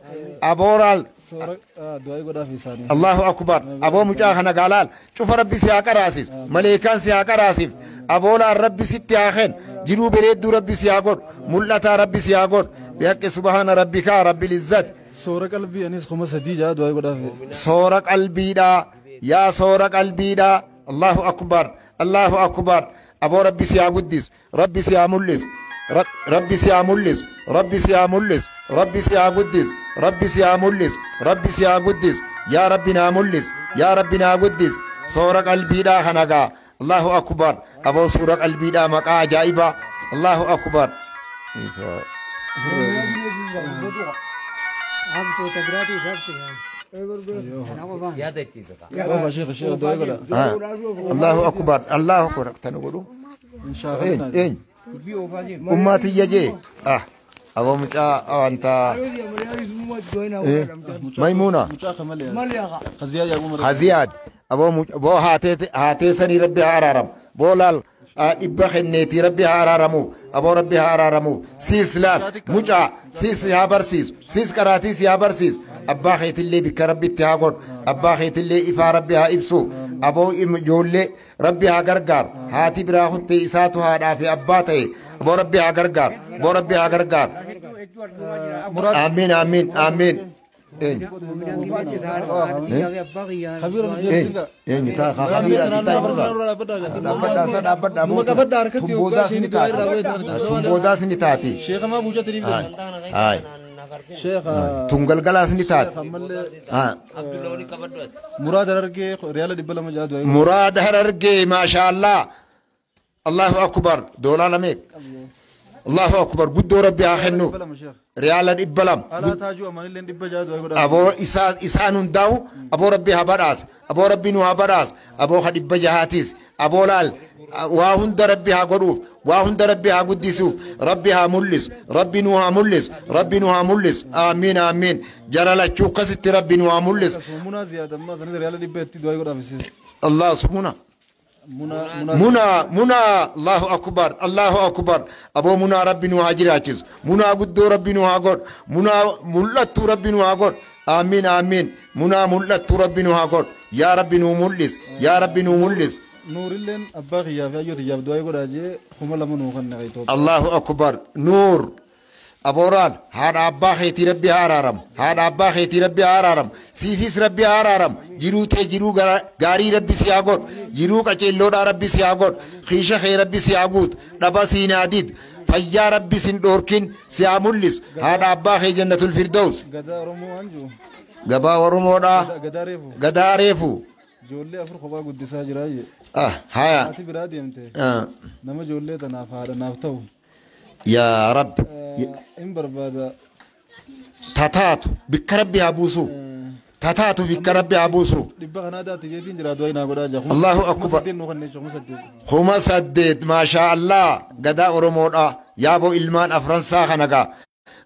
أبو رال الله أكبر أبو مجاهنا قالال شوف ربي سياق راسيس ملائكان سياق راسيف أبو لا ربي ست آخر جنو بريد ربي سياقور ملتا ربي سياقور بحق سبحان ربك رب العزت سورة قلبي أنيس خمس هديجة دعاء قدافي سورة قلبي دا يا سورة قلبي دا الله أكبر أبو ربي سياقوديس ربي سياموليس ربي سياموليس ربي سياموليس ربي سياقوديس ربي سياموليس ربي سياقوديس يا ربنا موليس يا ربنا قديس سورة قلبي دا خنقا الله أكبر أبو سورة قلبي دا مقا عجائبا الله أكبر الله أكبر الله أكبر تنقلوا إن شاء الله أماتي يجي أبو مجا أنت ميمونة خزياد أبو هاتي سني ربي هارارم بولال إبخنيتي ربي هارارمو أبو ربي هارارمو سيس لا مجا سيس يا برسيس سيس كراتيس يا برسيس أبا خيت اللي بك ربي تهاجر أبا خيت اللي إفا ربي هايبسو أبو جولي ربي هاجرجار هاتي براهن تيساتها دافي أباتي أبو ربي هاجرجار أبو ربي هاجرجار آمين آمين آمين تونغل غلاس نتات مراد هررجي ريال دبلا مجاد مراد هررجي ما شاء الله الله أكبر دولا لميك الله أكبر قد ربي آخنو ريال دبلم أبو إسان داو أبو ربي هبراس أبو ربي نو هبراس أبو خدب بجهاتيس أبو لال واهند ربي هاغروف واهند ربي هاغديسو ربي هامولس ربي نو هامولس ربي نو هامولس آمين آمين جرى تشوكست ربي نو هامولس الله سبحانه منا الله أكبر أبو منا ربي نو هاجراتيس منا قدو ربي نو هاغور منا ملت ربي نو هاغور آمين آمين منا ملت ربي نو هاغور يا ربي نو ملس يا ربي نو ملس نور اللين أبا خياف أجود ياب دعاء قد أجي هم لما نوخن نغيتو الله أكبر نور أبورال هذا أبا خيتي ربي هارارم هذا أبا خيتي ربي هارارم سيفيس ربي هارارم جيرو تي جيرو غاري ربي سياغور جيرو كچلو دا ربي سياغور خيشة خي ربي سياغوت نبا سيناديد فيا ربي سندوركين سياموليس هذا أبا خي جنة الفردوس غبا ورمو دا غدا ريفو جولي أفر خبا قدسا جراي هايا هاتي برادي أمتي نما جولي تنافع نافتو يا رب إن بربادا تاتاتو بك ربي أبوسو تتاتو في كربي أبوسو dhibba kanaa daati jeetiin jira du'aa inaa godhaa jira. Allahu akbar. Saddeet nu kanneen kuma saddeet. خما سدد ما شاء الله قدا أرمودا يا أبو إلمان أفرنسا خنقا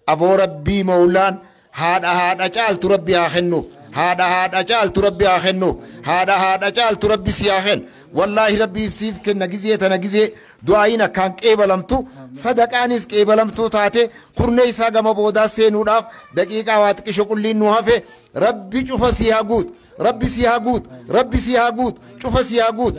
أبو ربي مولان هذا أجعل تربي آخنو هذا أجعل تربي آخنو هذا أجعل تربي سياخن والله ربي سيف كنا جزية دعائنا كان كيبلمتو صدقانيس كيبلمتو تاتي قرني ساقا مبودا سينودا دقيقة واتك شكلين نوهافي ربي شوف سيهاقود ربي سيهاقود ربي سيهاقود شوف سيهاقود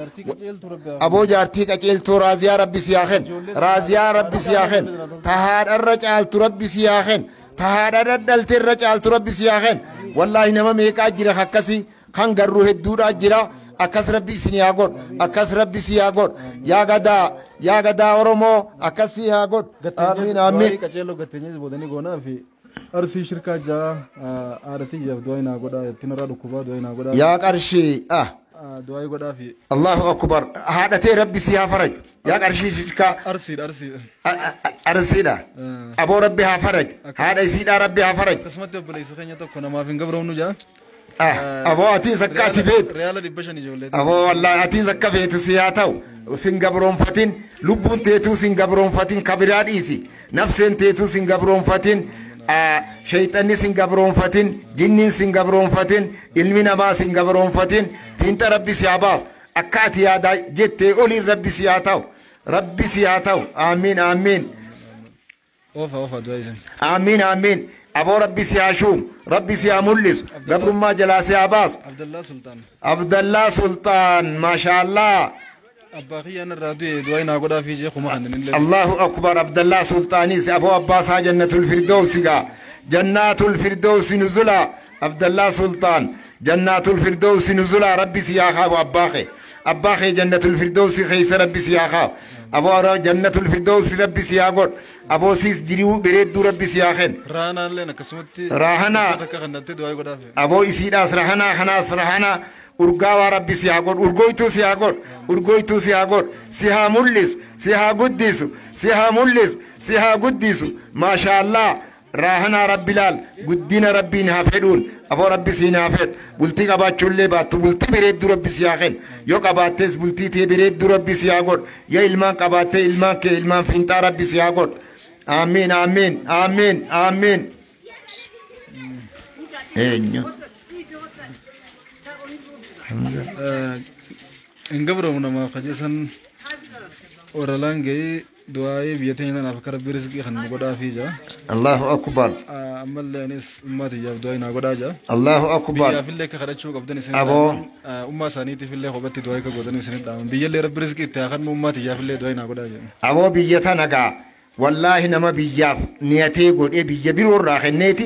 أبو جارتيك أجيل تو رازيا ربي سياخن رازيا ربي سياخن تهاد الرجال تربي سياخن تهاد الردلت الرجال تربي سياخن والله نما ميكا جرى حكسي خان قروه الدورة جرى أكس ربي سيهاقود أكس ربي سيهاقود يا غدا ورمو أكس سيهاقود آمين آمين Qaceeloo gatteenyee boodanii goonaa fi arsii shirkaa jaa aartii jaaf du'aa inaa godhaa ittiin dhukkubaa du'aa inaa godhaa. يا قرشي Du'aa godhaa fi الله أكبر هذا تي ربي سيها فرج يا قرشي شكا arsiidha. أرسيدا أبو ربها فرج هذا يسيدا ربها فرج Akkasumatti obboleessa keenya tokko namaaf hin gabroomnu jaa. أبو أتي زكاة فيت Reyaala 500 ijoollee. أبو والله أتي زكاة فيت سياتو سنغابرون فتين لبون تيتو سنغابرون فتين كبيرات إيسي نفسين تيتو سنغابرون فتين شيطاني سنغابرون فتين جنين سنغابرون فتين علمي نما سنغابرون فتين فين ربي سياباس أكاتي هذا جت أولي ربي سياتو ربي سياتو آمين آمين Oofa du'aa isin. آمين آمين أبو ربي سياشوم ربي سيامولس قبل ما جلا سياباس Abdallaa Sultaan. عبد الله سلطان ما شاء الله Abbaa kiyyaan irraa du'e du'aa inaa godhaa fi jee kuma kanneen illee. الله أكبر عبد الله سلطانيس أبو عباس جنة الفردوس جنات الفردوس نزلا عبد الله سلطان جنات الفردوس نزلا ربي سياخا أباخي جنة الفردوس خيس ربي سياخا أبو جنة الفردوس ربي سياغور أبو سيس جريو بريد ربي سياخن Raanaan illee akkasumatti. Raahana. Takka kannatti du'aa godhaa fi. أبو إسيداس رهنا urgaawaa rabbi si haa godhu urgoytuu si haa godhu urgoytuu si haa godhu si haa mul'isu si haa guddisu si haa mul'isu si haa guddisu maashaallah raahanaa rabbi laal guddina rabbiin haa fedhuun aboo rabbi siin haa fedhu bultii qabaachuullee baattu bultii bireedduu rabbi si haa kennu yoo qabaattees bultii tee bireedduu rabbi si haa godhu yoo ilmaan qabaattee ilmaan kee ilmaan fiinxaa rabbi si haa godhu amiin amiin amiin amiin eenyu hin gabroomu namaaf kajeessan oralaan ga'ee du'aa'ee biyya teenya nanaaf akka rabbi rizqii kan nu godhaafi jaa Allahu akbar ammallee anis ummaa tiyyaaf du'aa naa godhaa jaa Allahu akbar biyyaafillee akka kadhachuu qabdan isin Aboo. ummaa isaaniitiifillee kophatti du'aa akka godhan isin dhaaman biyyallee rabbi rizqii itti hakan ummaa tiyyaafillee du'aa naa godhaa jaa aboo biyya tana gaa wallaahi nama biyyaaf niyatee godhee biyya biroorraa kenneeti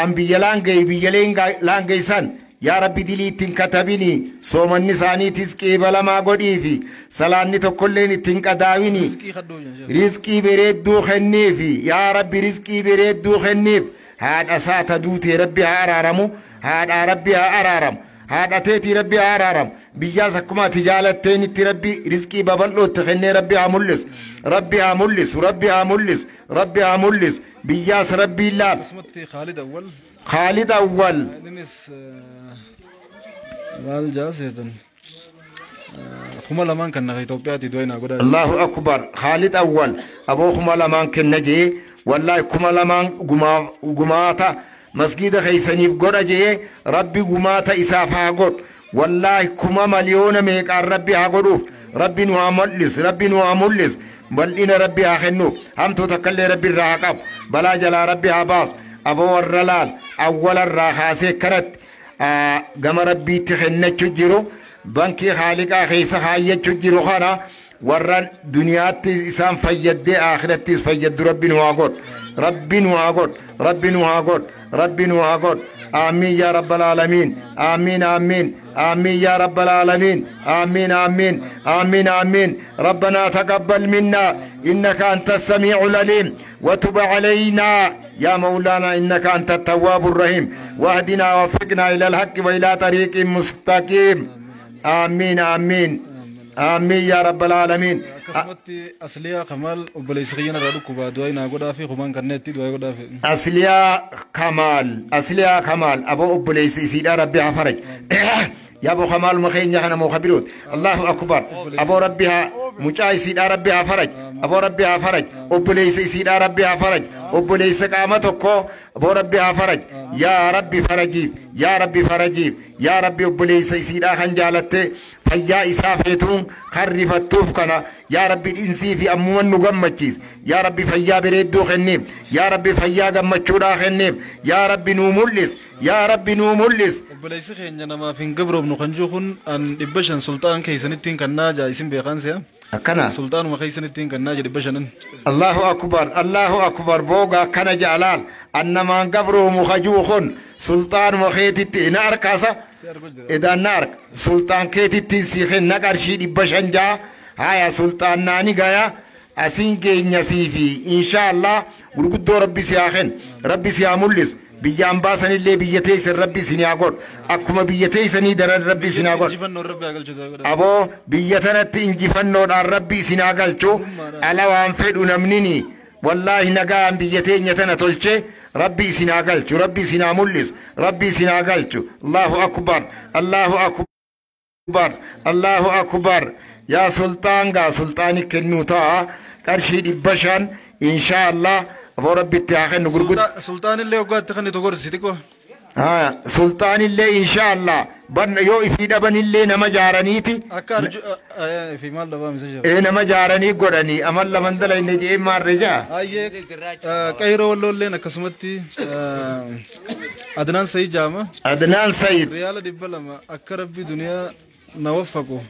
an biyya laanga'e biyyaleen laanga'isaan yaa rabbi dilii ittiin katabini soomanni isaaniitis qeebalamaa godhiifi salaanni tokkolleen ittiin qadaawini rizqii kadhuu jaa rizqii bereedduu kenniifi yaa rabbi rizqii bereedduu kenniif haadha saata duutee rabbi haa araaramu haadha rabbi haa araaramu haadha teetii rabbi haa araaramu biyyaas akkuma ati jaalatteen itti rabbi rizqii babal'ootti kennee rabbi haa mul'isu rabbi haa mul'isu rabbi haa mul'isu rabbi haa mul'isu biyyaas rabbiin laal akkasumatti Khaalid Awwal Khaalid Awwal innis maal jaa seetan kuma lamaan kan naqa Itoophiyaatti du'aa naa godhaa Allahu akbar Khalid Awwal aboo kuma lamaan kenna jee wallahi kuma lamaan gumaata masgida keeysaniif godha jee rabbi gumaata isaaf haa godhu wallahi kuma miliyoona meeqaan rabbi haa godhuuf rabbi nu haa mul'isu rabbi nu haa mul'isu bal'ina rabbi haa kennuuf hamtuu takkallee rabbi irraa haa qabu balaa jalaa rabbi haa baasu aboo warra laal awwalarraa kaasee kanatti gama rabbiitti kennachuu jiru bankii haaliqaa keessa kaayyachuu jiru kana warran duniyaatti isaan fayyaddee akhirattis fayyaddu rabbi nu haa godhu rabbi nu haa godhu rabbi nu haa godhu rabbi nu haa godhu آمين يا رب العالمين آمين آمين آمين يا رب العالمين آمين آمين آمين آمين ربنا تقبل منا إنك أنت السميع العليم وتب علينا يا مولانا إنك أنت التواب الرحيم واهدنا وفقنا إلى الحق وإلى طريق مستقيم آمين آمين آمين يا رب العالمين akkasumatti asliyaa kamaal obboleessa kiyyan irraa dhukkuba du'aa naa godhaa fi kumaan kanneetti du'aa godhaa fi أصليا كمال أبو أبوليس سيدا ربي فرج يا أبو كمال مخين يا مو خبيروت الله أكبر أبو ربها مجاي سيدا ربي فرج أبو ربي فرج أبوليس سيدا ربي فرج أبوليس قامتكو أبو ربي فرج يا ربي فرجي يا ربي فرجي يا ربي أبوليس سيدا خنجالته فيا إسافتون خرفتوف كنا يا ربي إنسي في أمون نغمتشيز يا ربي فيا بريدو خنيب يا ربي فيا غمتشودا خنيب يا ربي نوموليس يا ربي نوموليس obboleessi keenya namaa fi hin gabroofnu kan jiru kun an 500 sultaan keessanittiin kannaa jaa isin beekansiya أكنا sultaanuma keessanittiin kannaa jaa 500 الله أكبر بوغا كان جلال أنما قبره مخجوخن سلطان مخيتت نار كاسا إذا نار سلطان كيتت سيخن نقر شيء بشنجا هايا سلطان ناني غايا أسينكي نسيفي إن شاء الله ورقدو ربي سياخن ربي سياموليس بيان باسن اللي بيتيس ربي سنياغور أكما بيتيس ندر ربي سنياغور أبو بيتنت إنجفنو ربي سنياغالشو ألا وانفدو نمنيني والله نقام بيتين يتنا تلشي ربي سنياغالشو ربي سنياموليس ربي سنياغالشو الله أكبر الله أكبر الله أكبر يا سلطان قا سلطاني كنوتا كرشي بشان إن شاء الله أبو ربي تاخن نقول sultaan illee waggaa itti kan itti gorsi xiqqoo سلطان اللي إن شاء الله بن يو في دبن اللي نما جارانيتي akka fi maal dhabaa misajaa إيه نما جاراني قراني أمال لمن دل إن جي ما رجع ayyee qayroo wallolleen akkasumatti adnaan sayid jaama أدنان سيد riyaala 200 akka rabbi duniyaa na waffaqu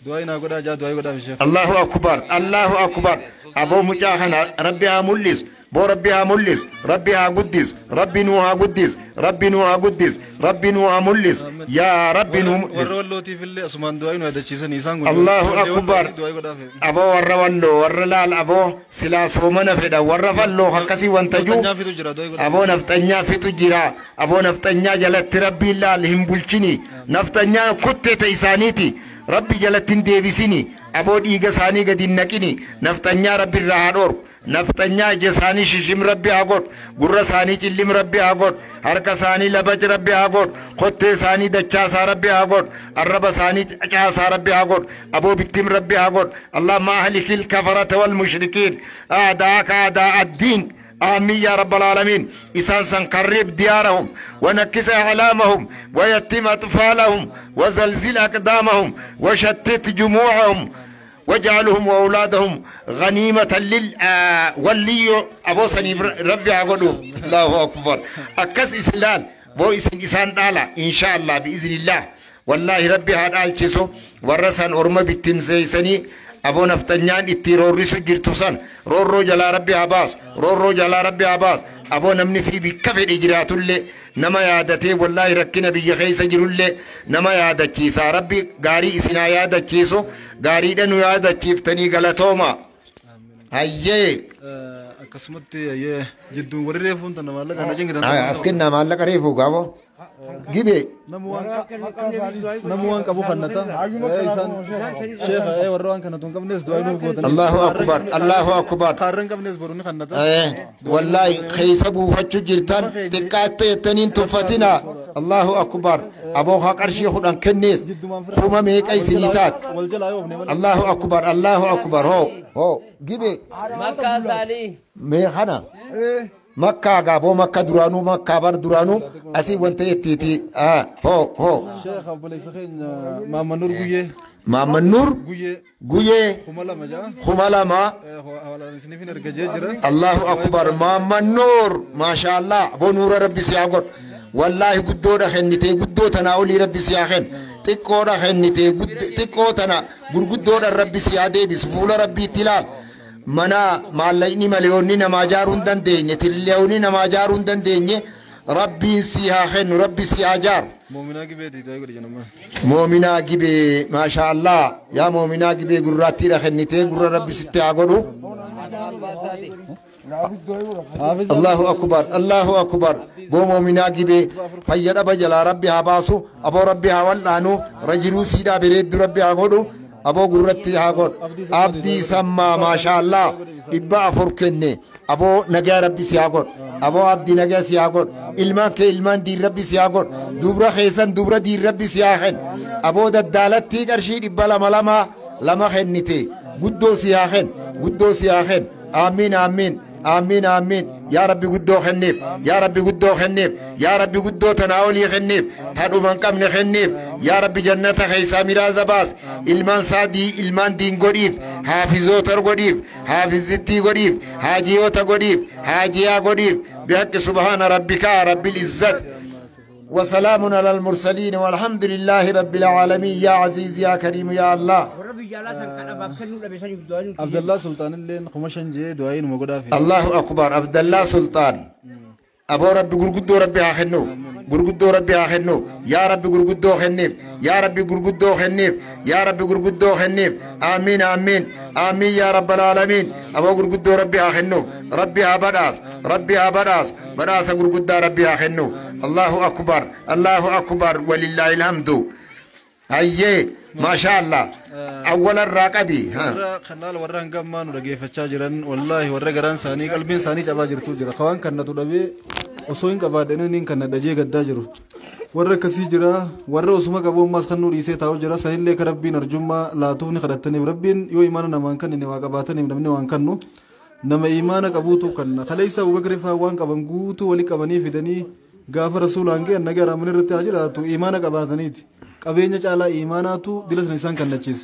du'aa naa godhaa jaa du'aa godhaa fi sheekh الله أكبر الله أكبر أبو مجاهنا ربي ملس بو ربي ملس ربي قدس ربي نوها قدس ربي نوها قدس ربي نوها ملس يا ربي نوها warra wallootiif illee asumaan du'aa nu yaadachiisan isaan kun الله أكبر du'aa godhaa fi أبو ورا ولو ورا لال أبو سلاس ومن فدا ورا فلو حكسي وانتجو nyaafitu jira du'aa godhaa أبو نفتنيا في تجرا أبو نفتنيا جلت ربي الله لهم بلشني نفتنيا كتة تيسانيتي ربي جلتين ديبسيني أبو ديغا ساني قد النكيني نفتنيا ربي الرهادور نفتنيا جساني ششم ربي أقول قرى ساني جلم ربي أقول هركا ساني لبج ربي أقول خطة ساني دچاسا ربي أقول الرب ساني دچاسا ربي أقول أبو بكتم ربي أقول اللهم أهلك الكفرة والمشركين أعداءك أعداء الدين آمين يا رب العالمين إسان قرب ديارهم ونكس أعلامهم ويتم أطفالهم وزلزل أقدامهم وشتت جموعهم واجعلهم وأولادهم غنيمة ولي أبو سني ربي أقوله الله أكبر أكس إسلال بو إسان دالا إن شاء الله بإذن الله والله ربي هذا الجسو ورسان أرمى بالتمزي سني أبو نفتنيان التيروريس جرتوسان رورو جلا ربي عباس رورو جلا ربي عباس أبو نمني في بكفر إجرات اللي نما يادتي والله ركنا بي خيس جرولي نما يادتيسا ربي غاري إسنا يادتيسو غاري دنو يادتيفتني غلطوما هايي akkasumatti ayyee jidduun warri reefuun tan nama allaqa na jengitan أسكننا مالك ريفو قابو جيبي namu waan qabu kannata isaan sheekha warra waan kannatuun qabnes du'aa nuuf gootan الله أكبر الله أكبر qaarran qabnes boruni kannata والله خيسبو فتشو جرتان دكات يتنين تفتنا الله أكبر أبوها قرشي خدان كنيس خوما ميك أي سنيتات wal jalaa yoofne malee الله أكبر الله أكبر هو جيبي مكة سالي ميخنا مكة قابو مكة درانو مكة بر درانو أسي وانت يتيتي هو sheekha obboleessa keenya maamma nur guyyee ماما النور guyyee قوية kuma lama jaa خمالما hawaalaan isiniif hin ergajee jira الله أكبر ماما النور ما شاء الله أبو نور ربي سياغر والله قدودا خنتي قدو تناولي ربي سياخن تكودا خنتي تكو تنا قدودا ربي سيادي بسفول ربي تلال منا ماليني مليوني نما جارون دنديني تريليوني نما جارون دنديني ربي سياخن ربي سياجار moominaa gibeeti du'aa godhe jenama مؤمنا جبي ما شاء الله يا مؤمنا جبي قراتي رخنتي قر ربي ستي عقدو الله أكبر الله أكبر بو مؤمنا جبي فيدا بجلا ربي هباسو أبو ربي هولانو رجلو سيدا بريد ربي عقدو أبو قرتي هاقول عبدي سما ما شاء الله إبا أفركني أبو نجا ربي سياقول أبو عبدي نجا سياقول إلمان دي ربي سياقول دبرة خيسان دبرة دي ربي سياخن أبو دالت تيجر شيء إبا لما خنتي قدو سياخن آمين آمين آمين آمين يا ربي قدو خنيب يا ربي قدو خنيب يا ربي قدو تناولي خنيب هادو من قمن خنيب يا ربي جنة خيسا مراز باس إلمان سادي إلمان دين قريب حافظوتر قريب حافظتي قريب حاجيوتا قريب حاجيا قريب بحق سبحان ربك رب العزة وسلام على المرسلين والحمد لله رب العالمين يا عزيز يا كريم يا الله عبد الله سلطان اللي نقمشن جي دعائين مقدافي الله أكبر عبد الله سلطان أبو ربي قرقدو ربي آخنو قرقدو ربي آخنو يا ربي قرقدو خنيف يا ربي قرقدو خنيف يا ربي قرقدو خنيف آمين آمين آمين يا رب العالمين أبو قرقدو ربي آخنو ربي بداس بداس قرقدو ربي آخنو الله أكبر ولله الحمد أيه ما شاء الله أول الراقبي ها خلال وران كمان ورجع فتشاجرن والله ورجع ساني قلبين ساني جباجر توجرا خوان كنا تدبي وسوين كبادنا نين كنا دجيج الدجرو ورا كسي جرا ورا اسمه كابو ماس خنو ريسه تاو جرا ساني اللي كربين أرجوما لا توفني خدتني ربين يو إيماننا ما كان إني واقباتني من وان كنو نما إيمانك أبوتو كنا خليس أبو بكر فوان كبنجوتو ولي كبني فدني غافر رسول عنك أنك رامن الرتاجر تو إيمانك أبارتنيت قبينة على إيماناتو دلس نسان كنا تشيز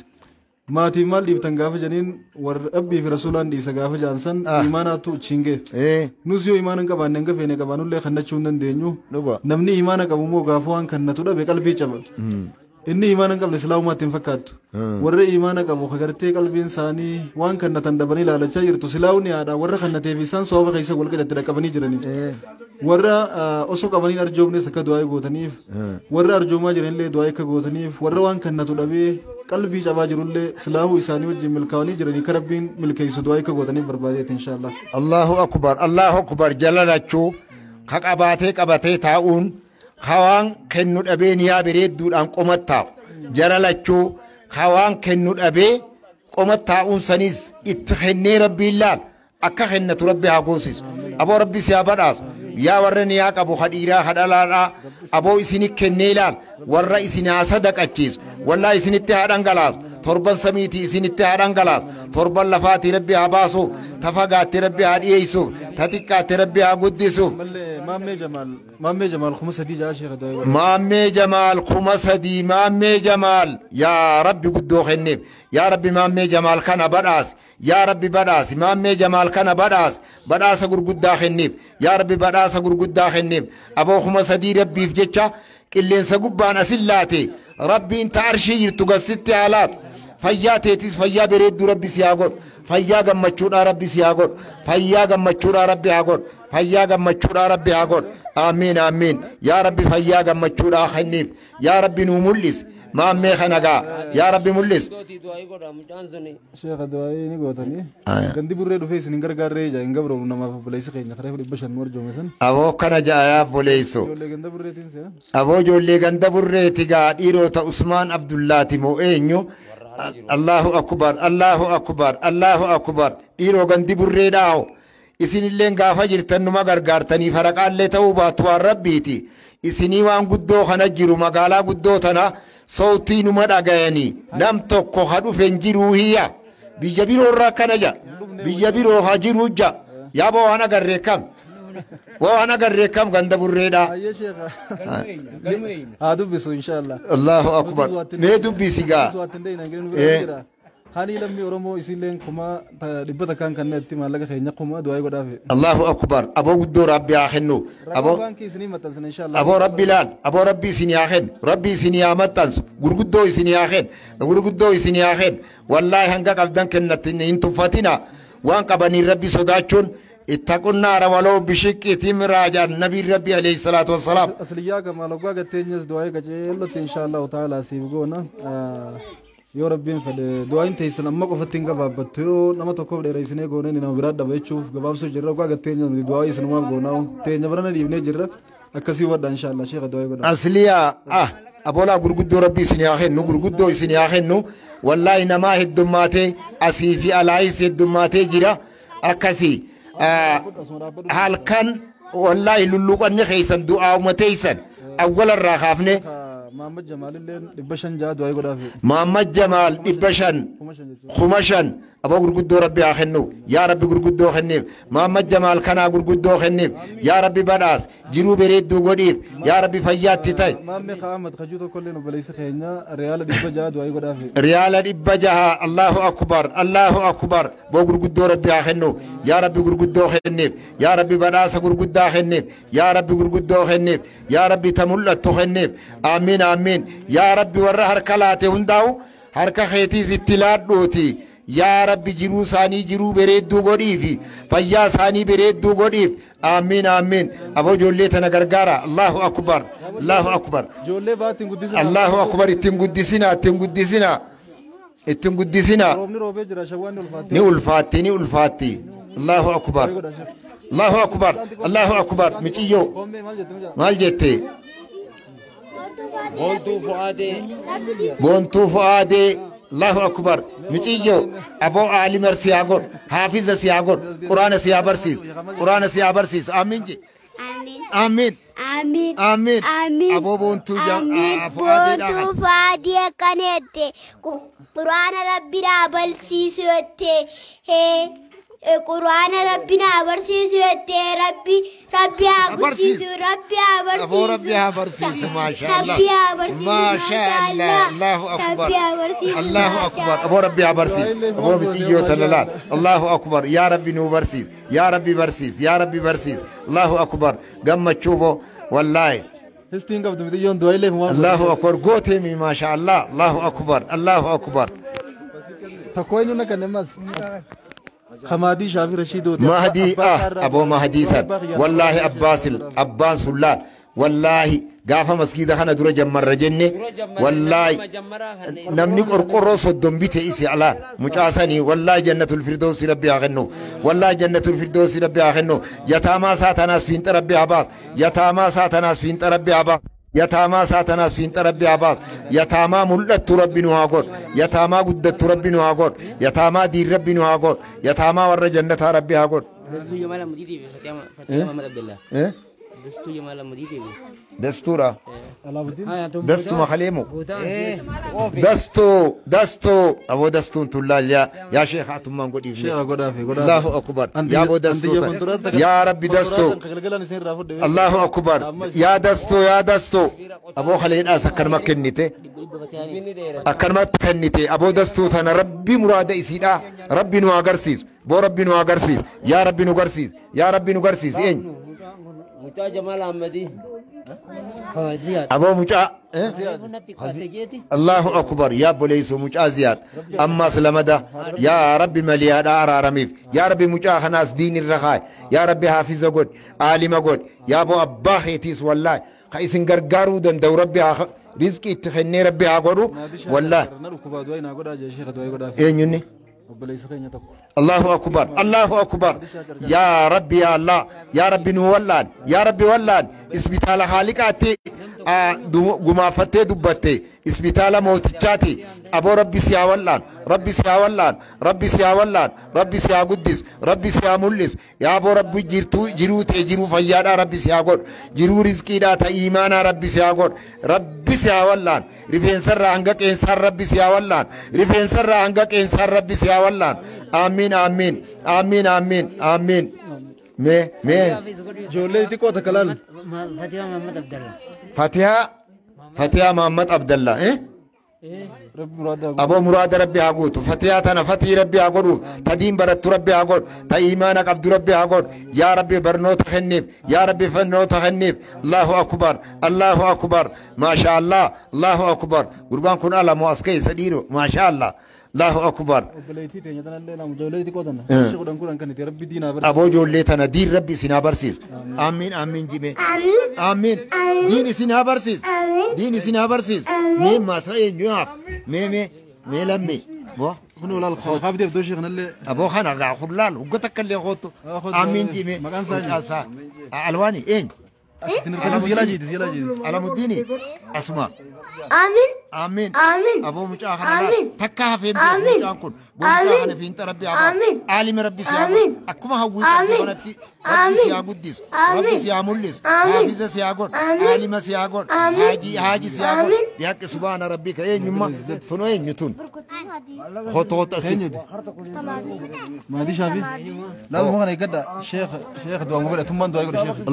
ما تيمال دي بتنقاف جنين ور أبي في رسولان دي سقاف جانسن إيماناتو تشينجه نوسيو إيمانك أباننك فينك أبانو اللي خنا تشوندن دينيو نمني إيمانك أبو مو غافوان كنا تودا بقلبي جبل إني إيمانك قبل الإسلام ما تنفكت ور إيمانك أبو خجرتي قلبي إنساني وان كنا تندبني لا لا شيء تسلاوني هذا ور خنا تيفيسان صوب خيسة ولا كده تركبني جرني ورا أسوق أبانين أرجومني سكت دعاء قوتنيف ورا أرجوما جرين لي دعاء كقوتنيف ورا وان كنا تلبي قلبي جباجر اللي سلاهو إساني وجه ملكاني جرني كربين ملكي سدعاء كقوتنيف بربادية إن شاء الله الله أكبر جلالتشو حق أباتي تاؤون خوان كنود أبي نيا بريد دود أن قمتا جلالتشو خوان كنود أبي قمتا أون سنيز اتخني ربي الله أكخنة ربي هاقوسيس أبو ربي سيابراس يا ورنياك أبو خديرا خدالا أبو إسني كنيلال ورا إسني أصدق أكيس والله إسني اتحاد أنقلاس تربان سميتي إسني اتحاد أنقلاس تربان لفاتي ربي عباسو تفاقات ربي عديسو تتكات ربي عقدسو مامي جمال خمس هدي جا شيخ دايو مامي جمال خمس هدي مامي جمال يا ربي قدو خنب يا ربي مامي جمال كان بداس يا ربي بداس مامي جمال كان بداس قرقود داخنب يا ربي بداس قرقود داخنب أبو خمس هدي ربي في جتشا كلين سقبان أسلاتي ربي انت عرشي يرتقى آلات فياتي تيس فيا بريد ربي سياغور فيا غمچودا ربي سياغور فيا غمچودا ربي هاغور فيا غمچودا ربي هاغور آمين آمين يا ربي فيا غمچودا خنيف يا ربي نملس ما مخنغا يا ربي ملس شيخ دعائي ني غوتني غندي بريد فيس نغر غاري جا انغبرو نما فبليس خينا خريف بشن ور جومسن ابو كان جايا بوليسو ابو جولي غندا بريتي غا ديرو تا عثمان عبد الله تيمو اينو الله أكبر ديرو غندي بريداو إسني اللين غافا جرتن نما غرغارتني فرقالي توبا توار ربيتي إسني وان قدو خنجرو مقالا قدو تنا صوتي نما داغياني نم توكو خدو فنجرو هي بيجبيرو راكنجا بيجبيرو هاجرو جا يابو وانا غريكم وانا غريكم غند بريدا يا شيخ هادو بيسو ان شاء الله الله اكبر ميدو بيسيغا هاني لمي أورمو إسيلين كما لبته كان نتي مالك خينيا كما دعاء قدافي الله أكبر أبو قدو ربي آخنو أبو بانكي سني متنس إن شاء الله أبو ربي لال أبو ربي سني آخن ربي سني متنس غرقدو سني آخن غرقدو سني آخن والله هنگا قبضن كنتين إنتو فاتنا وان قبني ربي صداچون اتقوا النار ولو بشق تمراجا النبي ربي عليه الصلاة والسلام أصليا كما لو قاعد تنجز دعاء كجيلو إن شاء الله تعالى سيبقونا يا ربي فد دعاء أنت يسلم ما قفتين قبابتو نما تقول رئيسنا قونا نما براد دبيتشوف قباب سجرة وقاعد تنجز دعاء يسلم ما قونا تنجز برنا ديبني جرة أكسي ورد إن شاء الله شيخ دعاء قونا أصليا أبولا غرغدو ربي سنياخنو غرغدو سنياخنو والله نما هدماتي أسيفي ألايس هدماتي جرا أكسي هل كان والله للوقن خيسن دعاء متيسن أول الرخافني محمد جمال اللي دبشن جاد واي غدا في محمد جمال دبشن خمشن أبو غرغدو ربي أخنو يا ربي غرغدو خنيف محمد جمال كان غرغدو خنيف يا ربي بداس جرو بريد دو غديف يا ربي فيات تاي مامي خامد خجوتو كلنا بليس خينا ريال دبجاد واي غدا في ريال دبجها الله أكبر الله أكبر بو غرغدو ربي أخنو يا ربي غرغدو خنيف يا ربي بداس غرغدا خنيف يا ربي غرغدو خنيف يا ربي تملت خنيف آمين آمين يا ربي ور هركلاتي هنداو هركا خيتي زتلات دوتي يا ربي جرو ساني جرو بريد دو غديفي فيا ساني بريد دو غديف آمين آمين أبو جولي تنغرغارا الله أكبر الله أكبر جولي بات تنقدسنا الله أكبر تنقدسنا تنقدسنا تنقدسنا روبني روبي جرا شواني الفاتي ني الفاتي ني الفاتي الله أكبر الله أكبر الله أكبر متيو مال جتي بونتو فؤادي الله أكبر متيجو أبو عالم سياغور حافظ سياغور قرآن سيابرسيس قرآن سيابرسيس آمين جي آمين آمين آمين آمين أبو بونتو بونتو فؤادي كانت قرآن ربنا بلسيسوتي قرآن ربنا برسيسوتي ربي أبرسيس ربي أبرسيس أبو ربي أبرسيس ما شاء الله ربي أبرسيس ما شاء الله الله أكبر الله أكبر أبو ربي أبرسيس أبو بتيجو تلال الله أكبر يا ربي نو برسيس يا ربي برسيس يا ربي برسيس الله أكبر قم تشوفه والله هستين قبض مديون دوائي له الله أكبر قوتي ما شاء الله الله أكبر الله أكبر تكوين لك النماز خمادي شافي رشيد مهدي أبو مهدي سد والله أباس الله والله قافا مسجد خنا درا جمر رجني والله نمني قرقرو صدم بيت إسي على مجاسني والله جنة الفردوس ربي أغنو والله جنة الفردوس ربي أغنو يتاما ساتناس فين ربي عباس يتاما ساتناس فين ربي عباس يتاما ساتناس فين ربي عباس يتاما ملت ربي نواغور يتاما قدت ربي نواغور يتاما دير ربي نواغور يتاما ور جنة ربي أغور دستو جمال مديتي فتيا محمد عبد الله دستو جمال مديتي دستورة دستو مخليمو دستو أبو دستو تلا يا شيخ أتمنى قدي شيخ غدا في غدا الله أكبر يا أبو دستو يا ربي دستو الله أكبر يا دستو أبو خلينا أسكر مكنيته أكر مكنيته أبو دستو ثنا ربي مراد إسيدا ربي نوغرسيس بو ربي نوغرسيس يا ربي نوغرسيس يا ربي نوغرسيس إيه مجا جمال أحمدي أبو مجا الله أكبر يا بوليس مجا زياد أما سلامدا يا ربي مليادا أرارميف يا ربي مجا خناس دين الرخاء يا ربي حافظ قد عالم قد يا أبو أبا خيتيس والله خيسن غرغارو دن دو ربي رزقي تخني ربي أقولو والله إيه نيني الله أكبر الله أكبر يا ربي يا الله يا ربي نولان يا ربي ولان اسبيتال خالقاتي غما فتي دبتي اسبيتال موتچاتي ابو ربي سيا ولان ربي سيا ولان ربي سيا ولان ربي سيا قدس ربي سيا ملس يا ابو ربي جيرو تجيرو فيادا ربي سيا غور جيرو رزقي دا تا ايمان ربي سيا غور ربي سيا ولان ريفين سر انغا كنسر ربي سيا ولان ريفين سر انغا كنسر ربي سيا ولان آمين آمين آمين آمين آمين مي جولي تكو تكلال فتيا محمد عبد الله فتيا محمد عبد الله أبو مراد ربي أقول فتيا تنا فتي ربي أقول تدين برت ربي أقول تإيمانك عبد ربي أقول يا ربي برنوت خنيف يا ربي فنوت خنيف الله أكبر الله أكبر ما شاء الله الله أكبر قربان كن على مواسكي سديرو ما شاء الله الله أكبر أبو جولي تنا دين ربي سنا برسيس آمين آمين جيمي آمين دين سنا برسيس دين سنا برسيس مين ما سأي نياف مي لمي بو هنو لا الخوف بدي بدو شيخ نلي أبو خنا قاع خلال وقتك اللي خوتو آمين جيمي ألواني إين Alamuddini asuma Amin. amin Amin. Abu mucaa Amin. kana takka hafeen Amin. mucaan kun Amin. bonjaa kana fiinta rabbi aba Amin. aalimi rabbi siyaa Amin. akkuma hawwii Amin. qabdi kanatti rabbi Amin. siyaa guddis Amin. rabbi siyaa mul'is Amin. haafiza siyaa godh Amin. aalima siyaa godh Amin. haaji siyaa godh Amin. bihaqqi subhaana rabbi ka eenyumma tun eenyutun hotoota si maadii shaafi laal mo kana gadda sheekh du'a mo gadda tumman du'a godha sheekh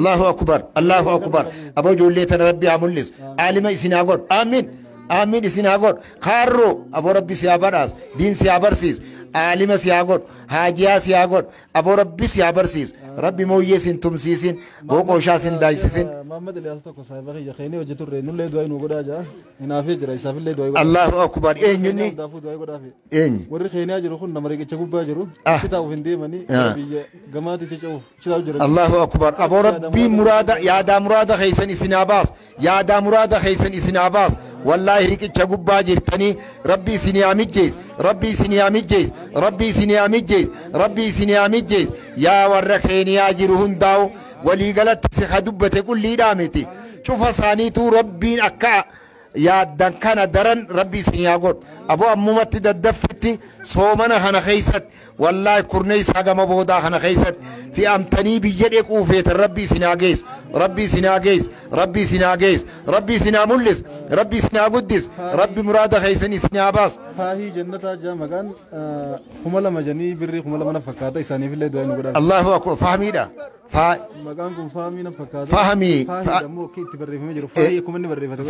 Allahu akbar abo ijoollee tana rabbi haa mul'is aalima isinaa godh aamin aamin isinaa godh kaarroo abo rabbi siyaa badhaas diin siyaa barsiis aalima siyaa godh haajiyaa siyaa godh abo rabbi siyaa barsiis rabbi mooyyee sin tumsiisin boqoshaa sin daayisisin Muhammad Eliyaas tokko saahiba kiyya kheenii hojjeturre nullee du'a nu godhaa jaa hinaafee jira isaafillee du'a godha Allahu akbar eenyunni daafuu du'a godhaafi eenyu warri kheenii jiru kun nama riqicha gubbaa jiru sitaa'uuf hin deemanii biyya gamaatti cica'uuf sitaa'u jira Allahu akbar abo rabbi muraada yaadaa muraada keeysan isinaa baas yaadaa muraada keeysan isinaa baas wallahi riqicha gubbaa jirtanii rabbi isinii amijjees rabbi isinii amijjees rabbi isinii amijjees rabbi isinii amijjees yaa warra keeniyaa jiru hundaa'u walii galatti si ka dubbate qulliidhaa miti cufa isaaniituu rabbiin akka yaaddan kana daran rabbi isinii haa godhu abo ammumatti daddaffitti soomana kana keeysatti wallahi kurnee isaa gama boodaa kana keeysatti fi amtanii biyya dhequu feetan rabbi isinaa gees rabbi isinaa gees rabbi isinaa gees rabbi isinaa mul'is rabbi isinaa guddis rabbi muraada keeysan isinaa baas faahii jannataa jaa maqaan kuma lama janii birrii kuma lama na fakkaata isaaniifillee du'a nu godhaa Allahu akbar fahmiidha maqaan kun fahamii na fakkaata Fahamii. faahii ammoo itti barreeffamee jiru faahii akkuma inni barreeffate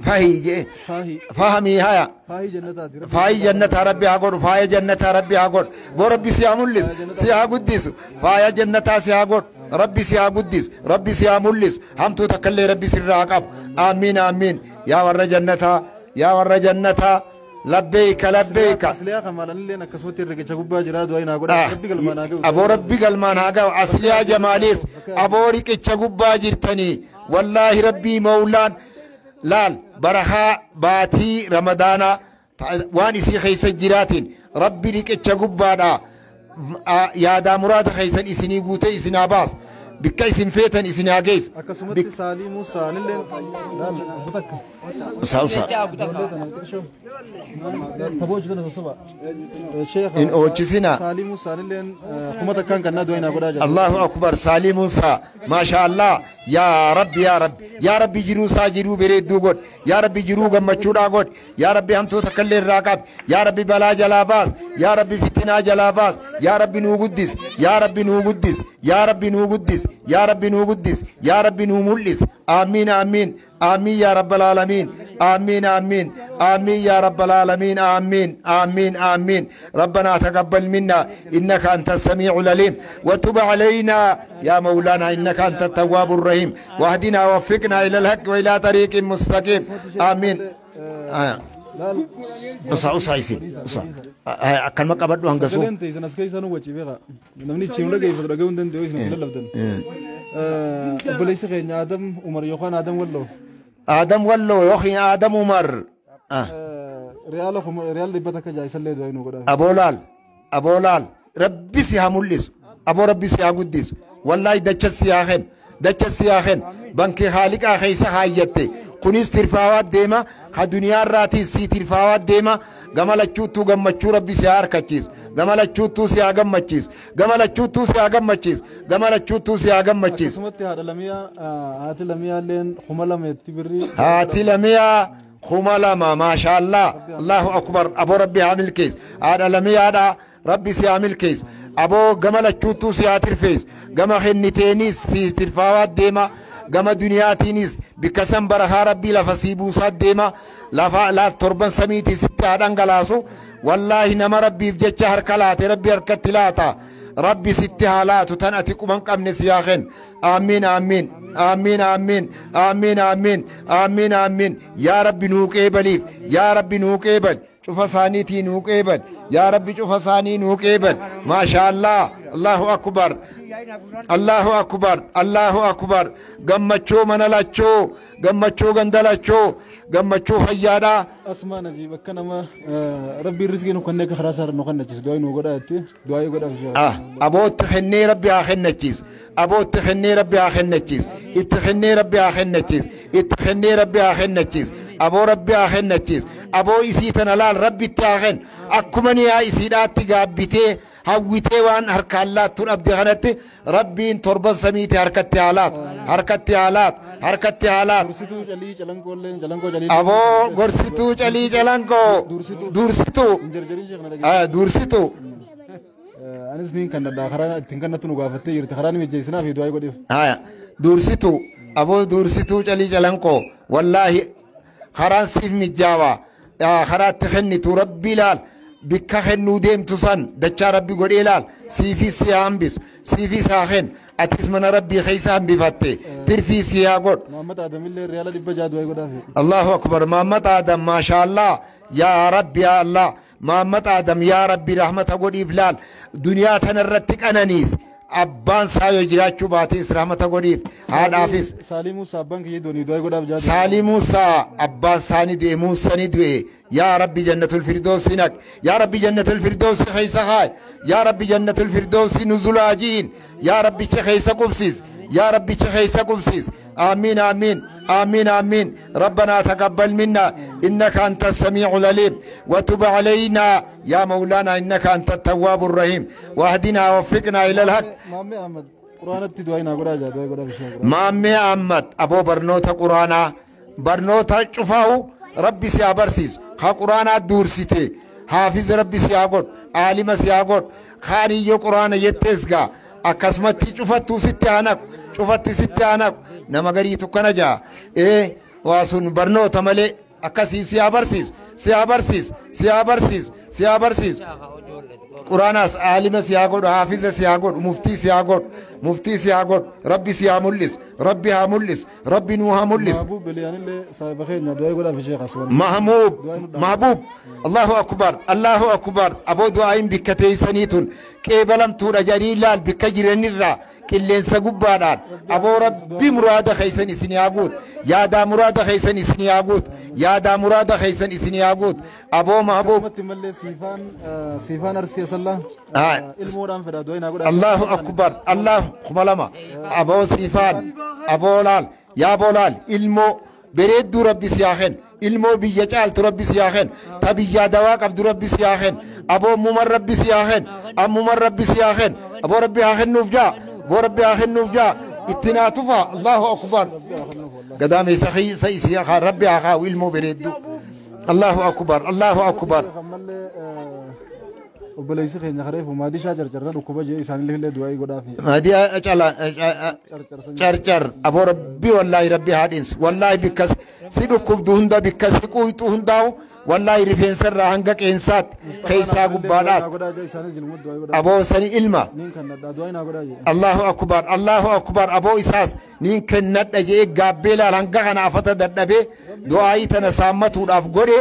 fahii jee faahii fahmii haya faahii jannataati faaya jannata rabbi haa godhu faaya jannata rabbi haa godhu boo rabbi si haa mul'is si haa guddisu faaya jannataa si haa godhu rabbi si haa guddis rabbi si haa mul'is hamtuu takkallee rabbi sirraa qabu amiin amiin yaa warra jannataa yaa warra jannataa labbeeyka labbeeyka asliyaa kamaalanillee akkasumatti riqicha gubbaa jira du'a naa godha rabbi galmaan haa ga'u aboo rabbi galmaan haa ga'u asliyaa jamaaliis aboo riqicha gubbaa jirtanii wallaahi rabbii mawlaan laal barahaa baatii ramadaanaa waan isii keeysa jiraatiin rabbi riqicha gubbaadha yaadaa muraada keeysan isinii guutee isinaa baas bikka isin feetan isinaa gees akkasumatti saalii musaanillee butakka usa taboochi tana sosoba sheekh in oochisina saalii musaanillee kuma takkaan kannaa du'a naa godhaa jira Allahu akbar saalii musa maasha Allah yaa rabbi yaa rabbi yaa rabbi jiruu isaa jiruu bareedduu godh yaa rabbi jiruu gammachuudhaa godh yaa rabbi hamtoota kallee irraa qabi yaa rabbi balaa jalaa baas yaa rabbi fitinaa jalaa baas yaa rabbi nuu guddis yaa rabbi nuu guddis yaa rabbi nuu guddis yaa rabbi nuu guddis yaa rabbi nuu mul'is amiin amiin آمين يا رب العالمين آمين آمين آمين يا رب العالمين آمين آمين آمين ربنا تقبل منا إنك أنت السميع العليم وتب علينا يا مولانا إنك أنت التواب الرحيم واهدنا ووفقنا إلى الحق وإلى طريق مستقيم آمين أسا يسير أسا أكل ما قبض له هنقصو سلنت إذا نسكي سانو وجي بيها نمني تشيم لقي فترة جون دن دويس نقول لبدن بليس خير آدم عمر يوخان آدم ولو آدم ولو يوخي آدم عمر ريال لبتك جاي سلي دوي نقول أبو لال ربي سيها ملص أبو ربي سيها قدس والله دچس سياخن بنك خالق آخيسا حاجته كنيس ترفاوات ديما خدنيا راتي سي ترفاوات ديما غمال چوتو غمچو ربي سيار كچيز غمال چوتو سيا غمچيز غمال چوتو سيا غمچيز غمال چوتو سيا غمچيز سمت هات لميا لين خملم تبري هات لميا خملما ما شاء الله الله اكبر ابو ربي عامل كيس هذا لميا دا ربي سي عامل كيس ابو غمال چوتو سيا ترفيز غما خنتينيس سي ترفاوات ديما gama duniyaatiinis bikka san barahaa rabbii lafa sii buusaa deema lafa laa torban samiitii sitti haa dhangalaasu wallaahi nama rabbiif jecha harka laate rabbi harkatti laata rabbi sitti haa laatu tan ati quban qabne siyaa ken amiin amiin amiin amiin amiin amiin amiin amiin yaa rabbi nuu qeebaliif yaa rabbi nuu qeebal cufa isaaniitii nuu qeebal يا ربي شوف ثاني نوكيبل ما شاء الله الله أكبر الله أكبر الله أكبر قمتشو منالاتشو قمتشو غندلاتشو قمتشو حيادا أسمع نجيب كنما ربي الرزق نكونك خراسر نكونك دعاء نقولات دعاء يقول أبو تخني ربي آخر نجيز أبو تخني ربي آخر نجيز اتخني ربي آخر نجيز اتخني ربي آخر نجيز أبو ربي آخر نجيز أبو إسيتنا لال ربي تاخن أكمني يا إسيدات تجابته هويته وان هركالات تون أبدي غنتي ربي تربة سميتي حركتي حالات حركتي حالات حركتي حالات أبو غرسيتو جلي جلانكو دورسيتو دورسيتو أنا سنين كان داخران تنكنا تنوقفتي يرتخران متجسنا في دعاء قديم دورسيتو أبو دورسيتو جلي جلانكو والله خران سيف متجاوا خرات تخني تربي لال بكخن نوديم تصن دچا ربي غدي لال سيفي سيام بس سيفي ساخن اتيس من ربي خيسام بفتي ترفي سياغود محمد ادم اللي ريال دي بجاد واي غدا الله اكبر محمد ادم ما شاء الله يا رب يا الله محمد ادم يا ربي رحمته غدي فلال دنيا تنرتك انانيس أبان سايو جراچو باتي رحمته غدي هاد حافظ سالم موسى بانك يدوني دواي غدا بجاد سالم موسى أبان ساني دي موسى ندوي يا ربي جنة الفردوس نك يا ربي جنة الفردوس خيسا خاي يا ربي جنة الفردوس نزول عجين يا ربي خيسا قبسيس يا ربي خيسا قبسيس آمين آمين آمين آمين ربنا تقبل منا إنك أنت السميع العليم وتب علينا يا مولانا إنك أنت التواب الرحيم واهدنا ووفقنا إلى الحق مامي أحمد قرآن تدوينا غدا جاد واي غدا بشي مامي أحمد أبو برنوتا قرآنا برنوتا شفاو ربي سيابرسيس خا قرآن دورسيتي حافظ ربي سياغوت عالم سياغوت خاني يو قرآن يتسغا أكسمتي شفتو ستي آنك شفتي ستي آنك نمغري تكنا جا واسون برنوتا ملي أكسي سيابرسيس سيابرسيس سيابرسيس سيابرسيس قرآناس عالم سياغوت حافظ سياغوت مفتي سياغوت مفتي سياغوت ربي سيامولس ربي هامولس ربي نوها مولس محبوب بليان اللي صاحب خيرنا دعاء غدا في شيخ اسوان محبوب محبوب الله اكبر الله اكبر ابو دعاء بكتي سنيتون كيبلم تورا جريلال بكجرن الرا كلين سغبادان ابو ربي مراد خيسن سنياغوت يا دا مراد خيسن سنياغوت يا دا مراد خيسن سنياغوت ابو محبوب ملي سيفان ارسي الله الموران فدا دوينا غدا الله اكبر الله خملما ابو سيفان ابو لال يا بولال علمو بريد ربي سياخن علمو بيجال ربي سياخن تبيا دواك عبد ربي سياخن ابو ممر ربي سياخن ام ممر ربي سياخن ابو ربي اخن نوفجا ابو ربي اخن نوفجا اتناتفا الله اكبر قدامي سخي سياخ ربي اخا علمو بريد الله اكبر الله اكبر وبليس خينا خريف وما دي شاجر جرنا وكوبا جي إنسان اللي دعاء يقول في ما دي أجلا شر أبو ربي والله ربي هادينس والله بكس سيدو كوب دا بكس كوي داو والله رفين سر عنك إنسات خيسا قبالات أبو سني إلما الله أكبر الله أكبر أبو إساس نين كنت أجي قابلا عنك أنا أفتا دنبي دعائي تنسامت ودافقوري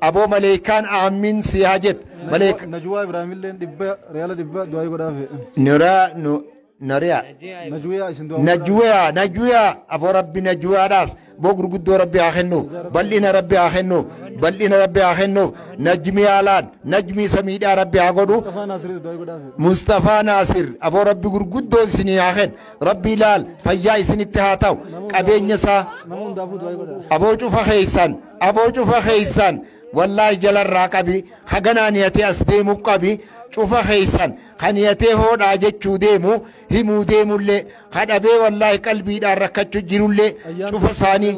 أبو مليكان آمين سياجت ملك نجوا إبراهيم اللي دبّا ريال دبّا دعاء يقول في نريا نجوا أبو ربي نجوا راس بوغر قدو ربي آخنو بلنا ربي آخنو بلنا ربي آخنو نجمي آلان نجمي سميدا ربي آخنو مصطفى ناصر أبو ربي قدو سني آخن ربي لال فيا سن اتهاتاو قبين يسا أبو جوفا خيسان أبو جوفا خيسان والله جل الراقبي خغنا نيتي أسديمو قبي شوفا خيسان خنيتي هو راجتشو ديمو همو ديمو اللي خدبي والله قلبي دار ركتشو جيرو اللي شوفا ساني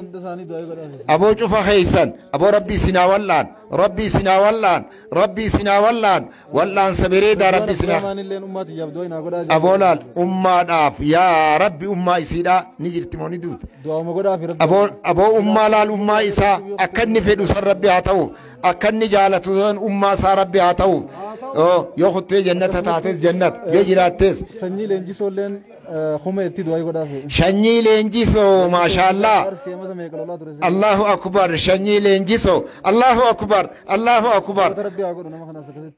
أبو شوفا خيسان أبو ربي سنا واللان ربي سنا واللان ربي سنا واللان واللان سبري دا ربي سنا أبو لال أمة داف يا ربي أمة إسيدا نجرت موني دوت أبو أمة لال أمة إسا أكن فدو سر ربي هاتو أكن جالتو أمة سار ربي هاتو يو خطي جنة تاتس جنة يجراتس سنجي لنجي سولين خم اتدوا أي قدافة شني لينجيسو ما شاء الله الله أكبر شني لينجيسو الله أكبر الله أكبر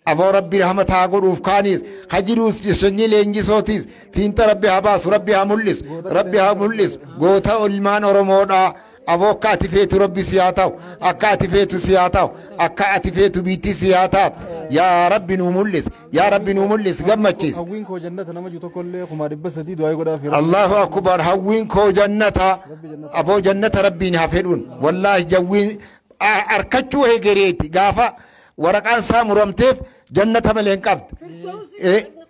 أبو ربي رحمة أقول وفكانيس خجروس شني لينجيسو تيز فين ربي هباس ربي همولس ربي همولس قوتا المان ورمودا أبو كاتفيت ربي سياتاو أكاتفيت سياتاو أكاتفيت بيتي سياتات يا ربي نمولس يا ربي نمولس قمتشيس الله أكبر هوينكو جنة أبو جنة ربي نهفلون والله جوين أركتشو هي قريتي قافة ورقان سام رمتف جنة ملين قبض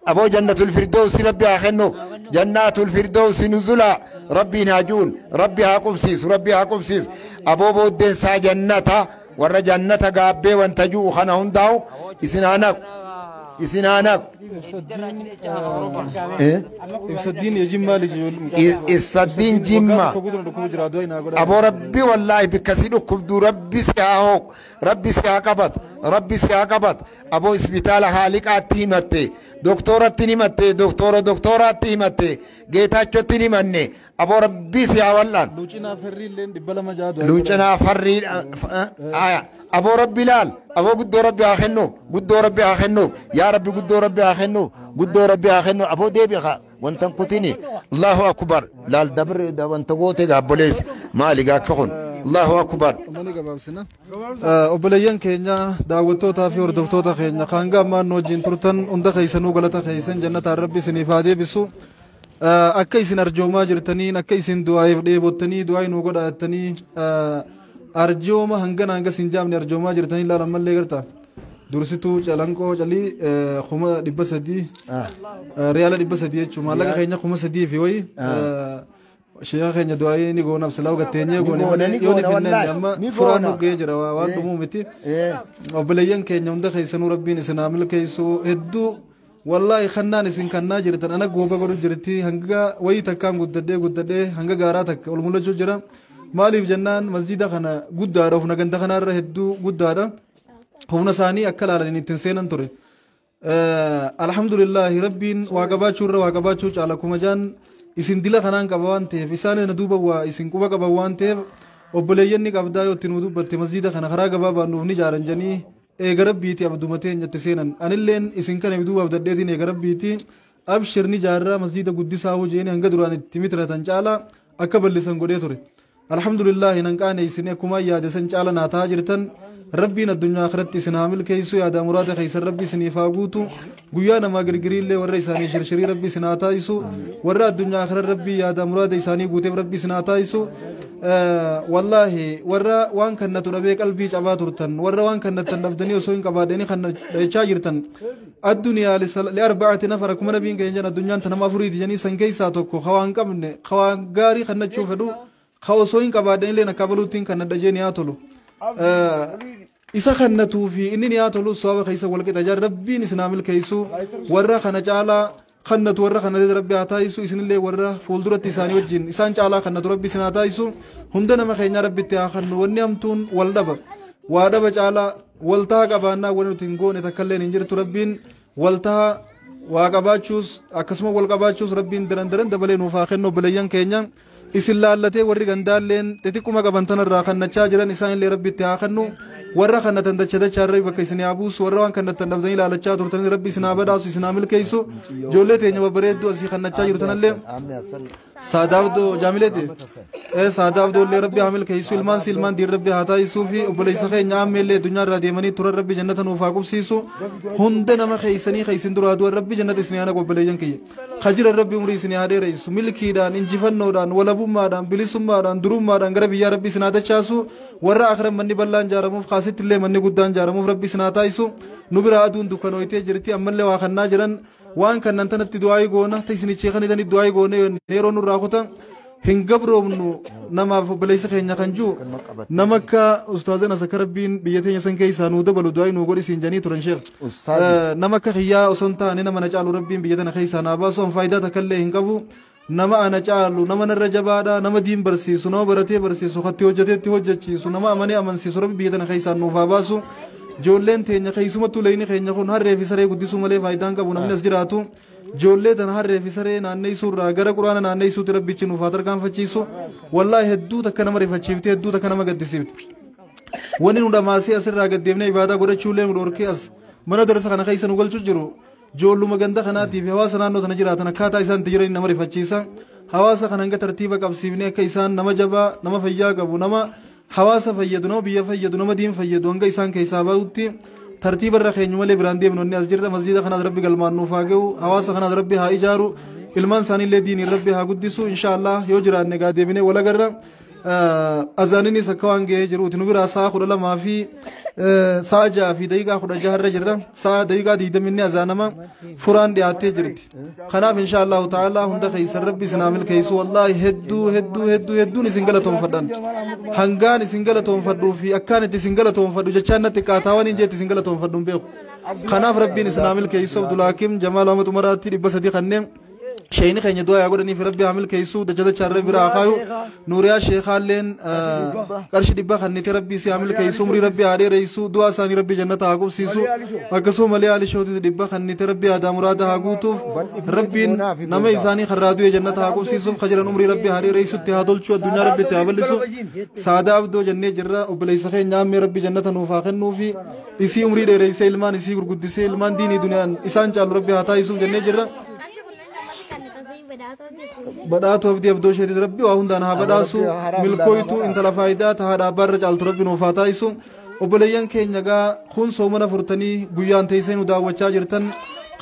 أبو جنة الفردوس ربي أخنو جنات الفردوس نزلا ربي ناجون ربي هاكم سيس ربي هاكم سيس أبو بودين سا جنة ور جنة قابي وانتجو خنا هنداو إسنانك السدين يجيم مالي السدين جيما أبو ربي والله بكسيدو كبدو ربي سياهوك ربي سياكبت ربي سياكبت أبو اسبتال حالك آتيمتي دكتورة تنمتي دكتورة تنمتي جيتاچو تنمني أبو ربي سياولان لوچنا فرين أبو ربي لال أبو قدو ربي آخنو يا ربي قدو ربي آخنو أبو ديبيخا وانتن قتيني الله أكبر لال دبر دا وانت قوتي بوليس مالي قاكخون الله أكبر أبليان كينيا داوتوتا في وردفتوتا كينيا خانقا ما نوجين ترتن اندا خيسنو غلطا خيسن جنة الربي سنفادي بسو akka isin arjoomaa jirtaniin akka isin du'aayif dheebottanii du'aay nu godhattanii arjooma hangana hanga sin jaamne arjoomaa jirtanii laala mallee garta dursituu calanqoo calii kuma 300 riyaala 300 jechuun maallaqa keenya kuma 3 fi wayi sheekha keenya du'aay ni goonab silaa gatteenyee goone yoo ni finneen amma furaan dhugee jira waan dhumuu miti obboleeyyan keenya hunda keessanuu rabbiin isin haa milkeessuu hedduu والله خنان اسين كنا جرتن انا غوبا غدو جرتي هنگا وي تكام غددي هنگا غارا تك ولمولجو جرا مالي جنان مسجد خنا غدارا هنا گنت خنا رهدو غدارا هنا ثاني اكل على نتنسينن توري الحمد لله ربين واغباچو چالا كومجان اسين دلا خنان قبوان ته فسان ندوبا وا اسين كوبا قبوان ته وبليين ني قبدا يو تنودو بت مسجد خنا خرا غبا نوفني جارنجني eegarab biiti abdumateen nyatte seenan anilleen isin kana biduu abdaddeetiin eegarab biiti abshirni jaarraa masjida guddisaa hojeeni hanga duraan itti mitratan caala akka ballisan godhee ture alhamdulillah nan qaane isin akkuma yaade san caala naataa jirtan rabbiin addunyaa akhiratti isin haamil keeysu yaada muraada keeysan rabbi isiniif haa guutu guyyaa namaa girgiriillee warra isaanii shirshirii rabbi isin haa taa'isu warra addunyaa akhirat rabbi yaada muraada isaanii guuteef rabbi isin haa taa'isu والله ورا وان كنت ربي قلبي جبا ترتن ورا وان كنت نبدني وسوين قبادني خن شاجرتن الدنيا لأربعة نفر كم نبين كينجنا الدنيا تنما فريد جني سنكي ساتوكو خوان كمن خوان غاري خن تشوف دو خو سوين قبادني لنا قبلوتين كن دجني أتلو إذا خن توفي إنني أتلو سوا خيس ولك تجار ربي نسنامل كيسو ورا خن جالا خنت ورا خنت ربي عطايسو إسن اللي ورا فولدرة تساني وجين إسان جالا خنت ربي سن عطايسو هندنا ما خينا ربي تأخن ونيامتون والدب وادب جالا والتها قبانا ونتنقون نتكلم إنجر تربين والتها واقباتشوس أكسمو والقباتشوس ربين درن دبلين وفاخن وبليان كينيا إسن لالتي وري غندال لين تتكما قبانتن الراخن نتشاجران إسان اللي ربي تأخنو ورا خنت تندشدا شاري بكيسني أبوس ورا وان كنت تندبزني لالتشا ترتني ربي سنابا داسو سنامل كيسو جولة تيجي وبريدو أسي خنت شاجر تنلله سادابدو جاملتي سادابدو اللي ربي عامل كيسو سلمان دير ربي هاتا يسوفي وبليس خي نعم ملي دنيا راديمني ترى ربي جنة نوفاكم سيسو هندنا ما خيسن درادو ربي جنة سنيانا قبليان كي خجر ربي مري سنيا هذا رئيس ملكي دان إنجفن نودان ولا بوم دان بليسوم دان دروم دان غربي يا ربي سنادا شاسو ورا آخر مني بلان جارمو خاصة اللي مني قدان جارمو ربي سناتا يسو نبرا أدون دكانو يتجرتي أمل له واخنا جران وان كان ننتن تدعي قونا تيسني شيخني تاني دعي قونا نيرون الراقوتا هنقبرو منو نما بليس خينا خنجو نمكا أستاذنا سكربين بيتين يسنكي سانو دبلو دعي نوغوري سنجاني ترنشير نمكا خيا أسنتا أننا من أجعلو ربين بيتنا خي سانا باسو فايدة تكلي هنقبو nama ana caalu nama narra jabaadha nama diin barsiisu nama baratee barsiisu hatti hojjeteetti hojjechiisu nama amanee amansiisu rabbi biyya tana keessaan nuuf haa baasu ijoolleen teenya keessumattuu leeyni keenya kun harree fi saree guddisuu malee faayidaan qabu namni as jiraatu جولة تنهار في سرين عن نيسور غير قرآن عن نيسور ربي تشنو فاتر كان فتشيسو والله هدو تكنا مري فتشيفتي هدو تكنا ما قد سيفت ونين ودا ماسي أسر قد ديمنا إبادة قرأ شولين وركياس من درس خنا خيسن وقل تجرو جولو مجندا خنا تي في هواسنا نو تنجرا تنكاتا إنسان تجرين نمر فتشيسا هواسا خنا نجا ترتيبا كابسيبني كإنسان نما جبا نما فيا كابو نما هواسا فيدنو بيا فيدنو ما دين فيدنو عنك إنسان كيسابا وتي ترتيب الرخين يملي براندي من الناس جرا مسجد خنا ربي قلمان نوفاجو هواسا خنا ربي هاي جارو ilmaan isaanii illee diinii rabbi haa guddisu inshallah yoo jiraanne gaa deebine wala garra azaaninis akka waan ga'ee jiruuti nu biraa sa'a 12 fi sa'a 6 fi daqiiqaa 16 irra jirra sa'a daqiiqaa 20 inni azaanama furaan dhiyaattee jirti kanaaf inshallah ta'ala hunda keessa rabbi isinaa milkeessu wallahi hedduun isin galatoonfadhan hangaan isin galatoonfadhuu fi akkaan itti isin galatoonfadhu jechaan natti qaataawwan hin jeetti isin galatoonfadhuun beeku kanaaf rabbiin isinaa milkeessu Abdulhakim Jamaal Ahmad Umaraatti 300 kanneen شيني خيني دعاء يقولني في ربي عمل كيسو دجاجة شر برا خايو نوريا شيخ هالين كرش دبا خنّي تربي سي عمل كيسو مري ربي عليه رئيسو دعاء ساني ربي جنة هاقو سيسو أكسو ملي على شو دبا خنّي تربي آدم مراد هاقو تو ربي نما إنساني خرادو جنة هاقو سيسو خجرن عمري ربي عليه رئيسو تهادل شو الدنيا ربي تهابلسو سادة عبدو جنة جرّا وبليس خين نام مي ربي جنة نوفاخن نوفي إسي عمري ده رئيس إلمان إسي قرقود إلمان ديني دنيا إنسان جال ربي هاتا يسوع جنة جرّا بدأت وفدي أبدو شيء ربي وهندان هبداسو ملكويتو إنت لفايدات هذا برج على ربي نوفاتايسو وبليان كين جا خون سومنا فرتني جويان تيسين ودا وشاجرتن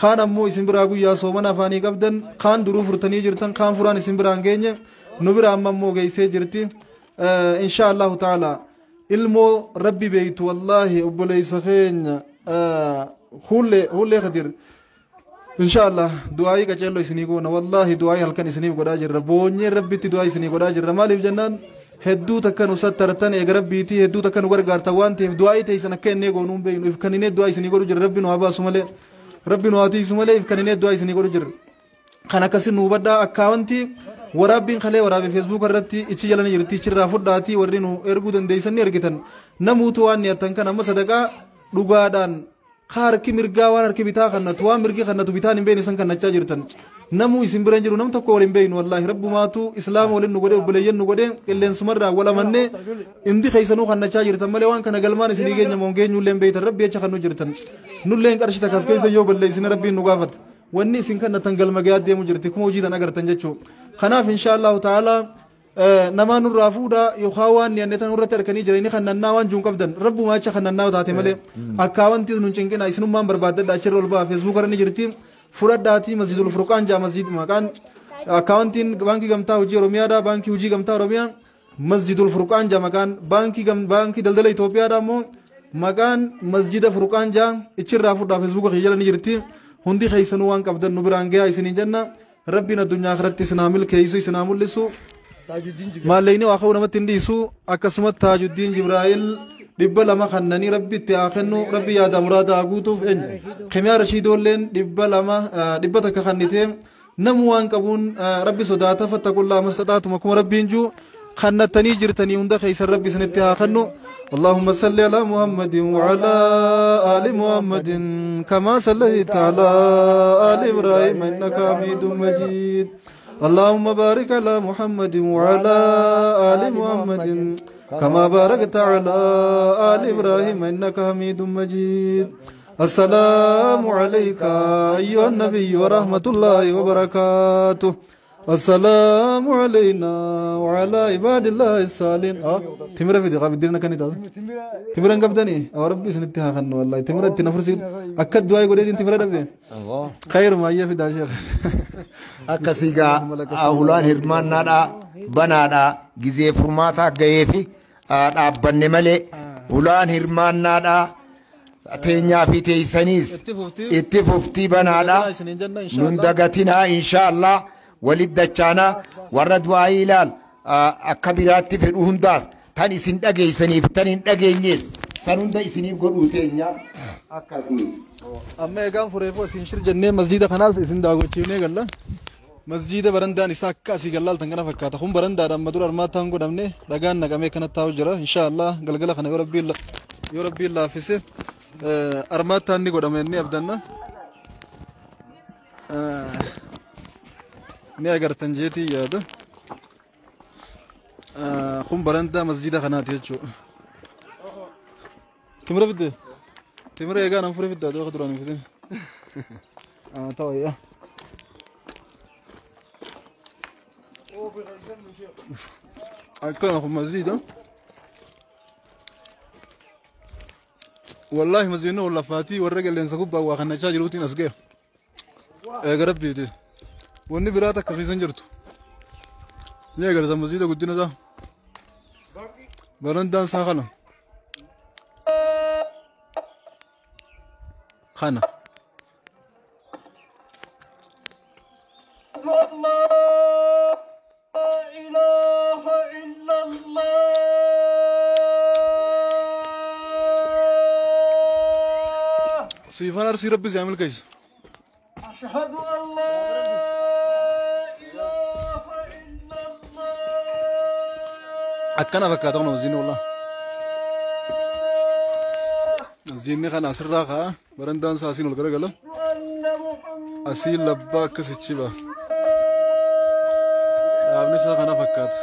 خان أمو اسم برا جويا سومنا فاني قبضن خان درو فرتني جرتن خان فران اسم برا عنجينه نبرا أمو جيسي جرتي إن شاء الله تعالى ilmo rabbi beeytu wallahi obboleeysa keenya hulle khadir inshallah du'aayi qaceello isinii goona wallahi du'aayi halkan isiniif godhaa jirra boonyee rabbitti du'aayi isinii godhaa jirra maaliif jennaan hedduu takkan usattartan eega rabbiitii hedduu takkan gargaartan waan ta'eef du'aayi teeysan akka innee goonuun beeynu if kan innee du'aayi isinii godhu jirra rabbi nu haa baasu malee rabbi nu haa tiisu malee if kan innee du'aayi isinii godhu jirra kan akkasin nu hubadhaa akkaawwantii waraabbiin kalee waraabee feesbuuk irratti ichi jalanii jirti ichirraa fudhaatii warri nu erguu dandeeysan ni ergitan namuutu waan niyattan kan amma sadaqaa dhugaadhaan harki mirgaa waan harki bitaa kannatu waan mirgi kannatu bitaan hin beekne san kannachaa jirtan namuu isin bira jiru nam tokko waliin beeknu wallahi rabbumaatu islaama waliin nu godhe obboleeyyan nu godhe qilleensumarraa walamannee indi keessanuu kannachaa jirtan malee waan kana galmaan isinii geenya moongeenyullee beektan rabbi acha kan nu jirtan nulleen qarshii takkas keessa yoo balleessine rabbiin nu gaafata wanni isin kannatan galma gayaa deemu jirti kuma hojiitan agartan jechuu kanaaf inshallah ta'ala nama nurraa fuudha yookaan waan ni'annetan nurratti harkanii jiranii kannannaa waan juun qabdan rabbuma acha kannannaa taate malee akka wanti nun cinqina isinummaan barbaadadha achirra ol ba'a feesbuuk irra ni jirti fudhadhaatii masjidul furqaan jaa masjid maqaan akkaawwantiin baankii gamtaa hojii oromiyaadha baankii hojii gamtaa oromiyaa masjidul furqaan jaa maqaan baankii daldala Itoophiyaadha ammoo maqaan masjida furqaan jaa ichirraa fudhaa feesbuuk jala ni jirti hundi keessanuu waan qabdan nu biraan gahaa isiniin jenna rabbiin addunyaa kanatti isinaa milkeessu isinaa mul'isu maalleeyni waa ka'uu namatti hin dhiisu akkasumas Taajuddiin Jibraa'il 200 kannanii rabbi itti haa kennu rabbi yaada muraada haa guutuuf eenyu Kimiyaa Rashiidoolleen 200 takka kannitee namu waan qabuun rabbi sodaata fattaqullaa mastaxaatuma kuma rabbiin juu kannatanii jirtanii hunda keeysan rabbi isinitti haa kennu اللهم صل على محمد وعلى آل محمد كما صليت على آل إبراهيم إنك حميد مجيد اللهم بارك على محمد وعلى آل محمد كما باركت على آل إبراهيم إنك حميد مجيد السلام عليك أيها النبي ورحمة الله وبركاته السلام علينا وعلى عباد الله الصالحين تمر في دقة بدينا كني تاز تمر أنك بدني أو ربي سنتها خن والله تمر تنفرس أكد دعاء قولين تمر ربي خير ما هي في داشر أكسيجا أولان هرمان نادا بنادا جزء فرماتا جيفي أبني ملء أولان هرمان نادا تينيا في تيسانيس اتفوفتي بنادا نندقتنا إن شاء الله ولد دچانا ورد وايلال اكبرات في هنداس تاني سن دغيسني تاني دغينيس سنون دا اسني غدوتينيا اكاسي اما يغان فريفو سنشر جنة مسجد خنال سن داغوچينه گلا مسجد برندان اساكاسي گلال تنگنا فكاتا هم برندا دمدور ارماتان گدمنه دغان نغمه كنتاو جرا ان شاء الله گلگلا خن ربي الله فيس ارماتان ني گدمني ابدنا ni agartan jeetii yaada kun barandaa masjida kanaati jechuudha. Timira fidde timira eegaa nan fure fiddaa dooqa duraan hin fidin ta'u yaa akkana kun masjida والله مزينه ولا فاتي ورجع اللي نسقوب بوا خلنا شاجر روتين أسقيه قرب بيتي وني براتك كفي سنجرتو ليه قرد مزيده قدنا ذا برندان ساخنا خنا سيفان أرسي ربي زعمل كيس أشهد أن لا إله إلا الله أكنا فكاتون وزين والله زين خان أسر راخا برندان ساسين والكرة قال أسيل لباك سيتشبا أبني ساخنا فكات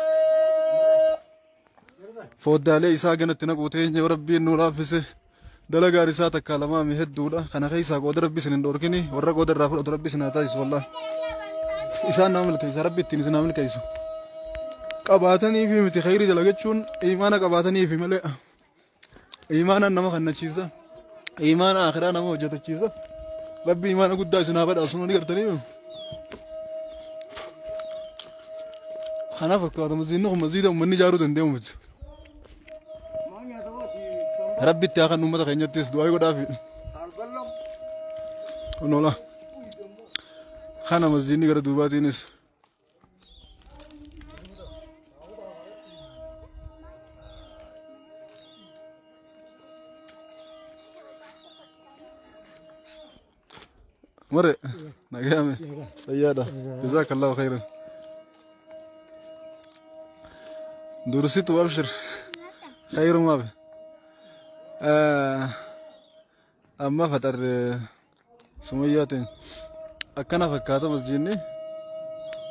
فود عليه إساقنا تنقوتين يا ربي النور أفسه دلقا رسالة كلامه مهدودا خنا خيسا قدر ربي سنين دوركني ورا قدر رافع قدر ربي سناتايس والله إسان نعمل كيس ربي تني نعمل كيس قباتني في متخير دلقتشون إيمانا قباتني في ملء إيمانا نما خنا تشيزا إيمانا آخرا نما وجدت تشيزا ربي إيمانا قد دايسنا بعد أصلا نقدرتني خنا فكرة مزينه مزيدا ومني جارو تنديهم بس ربي تأخذ نومة خينية تيس دعاء قد أفيد ونولا خانا مسجدني قد دوباتي نس مرة نجامي سيادة جزاك الله خيرا درسيت وأبشر خير ما به أما فتر سمياتين أكنا فكاتا مسجدني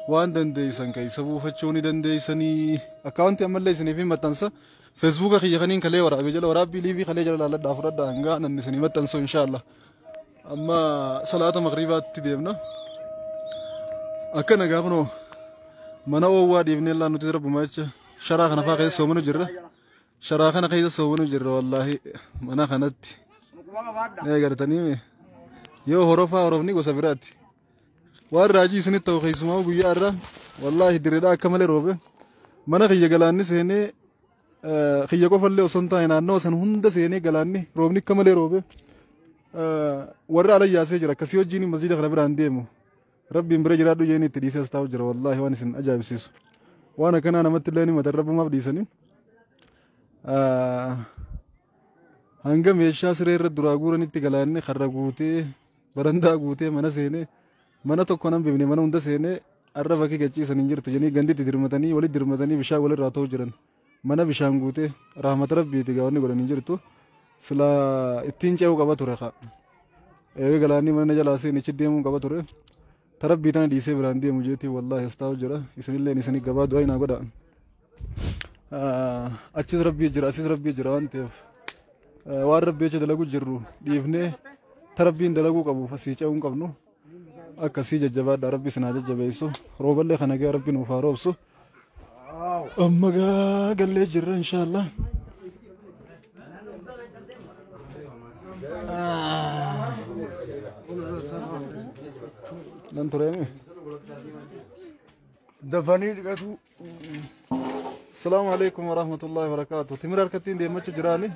وان دنديسان كي سبو فتشوني دنديساني أكاونتي أمال ليسني في متنسى فيسبوك أخي يخنين كلي ورا بيجلا ورا بيلي في خلي جلا لا دافر دانغا ننسني متنسو إن شاء الله أما صلاة مغربات تديمنا أكنا قابنو منا وواد ابن الله نتدرب ماتش شراخنا فاقي سومنو جرة شراخنا قيد سومنو جرة والله منا خنت نيجرتني يو هروفا هروفني وسافراتي والراجي سنة توخيس ما ويا الرا والله دريدا كمل روبه منا خيّ جلاني سهني خيّ كوفلي وسنتا هنا نو سن هند سهني جلاني روبني كمل روبه ورا على ياسي جرا كسيو جيني مسجد خرابر عنديمو ربي مبرجرادو جيني تديس استاو جرا والله وانا سن أجاب سيسو وانا كنا أنا متلاني متربو ما بديسني هنگم يشا سرير دراغورن اتقالاني خرقوتي برندا قوتي منا سيني منا توقنام ببني منا هند سيني الرفاكي كتشي سننجر تجاني غندي تدرمتاني ولي درمتاني بشا ولي راتو جرن منا بشان قوتي رحمة ربي تقاوني قولن ننجر تو سلا اتنجاو قبا تورخا ايه قلاني منا جلاسي نشد ديمو قبا تورخ ترب بيتان ديسي براندي مجيتي والله استاو جرا اسن الله نسني قبا دواي ناقودا أشيز ربي جرا أشيز ربي جران تيف وار ربي جد لغو جرو ديفني تربين دلغو قبو فسيجا اون قبنو أكسي ججبا دا ربي سناجا جبايسو روب اللي خناقيا ربي نوفاروبسو أما قال لي جرا إن شاء الله ننتريمي دفاني دقاتو السلام عليكم ورحمة الله وبركاته تمرار كتين دي مچ جراني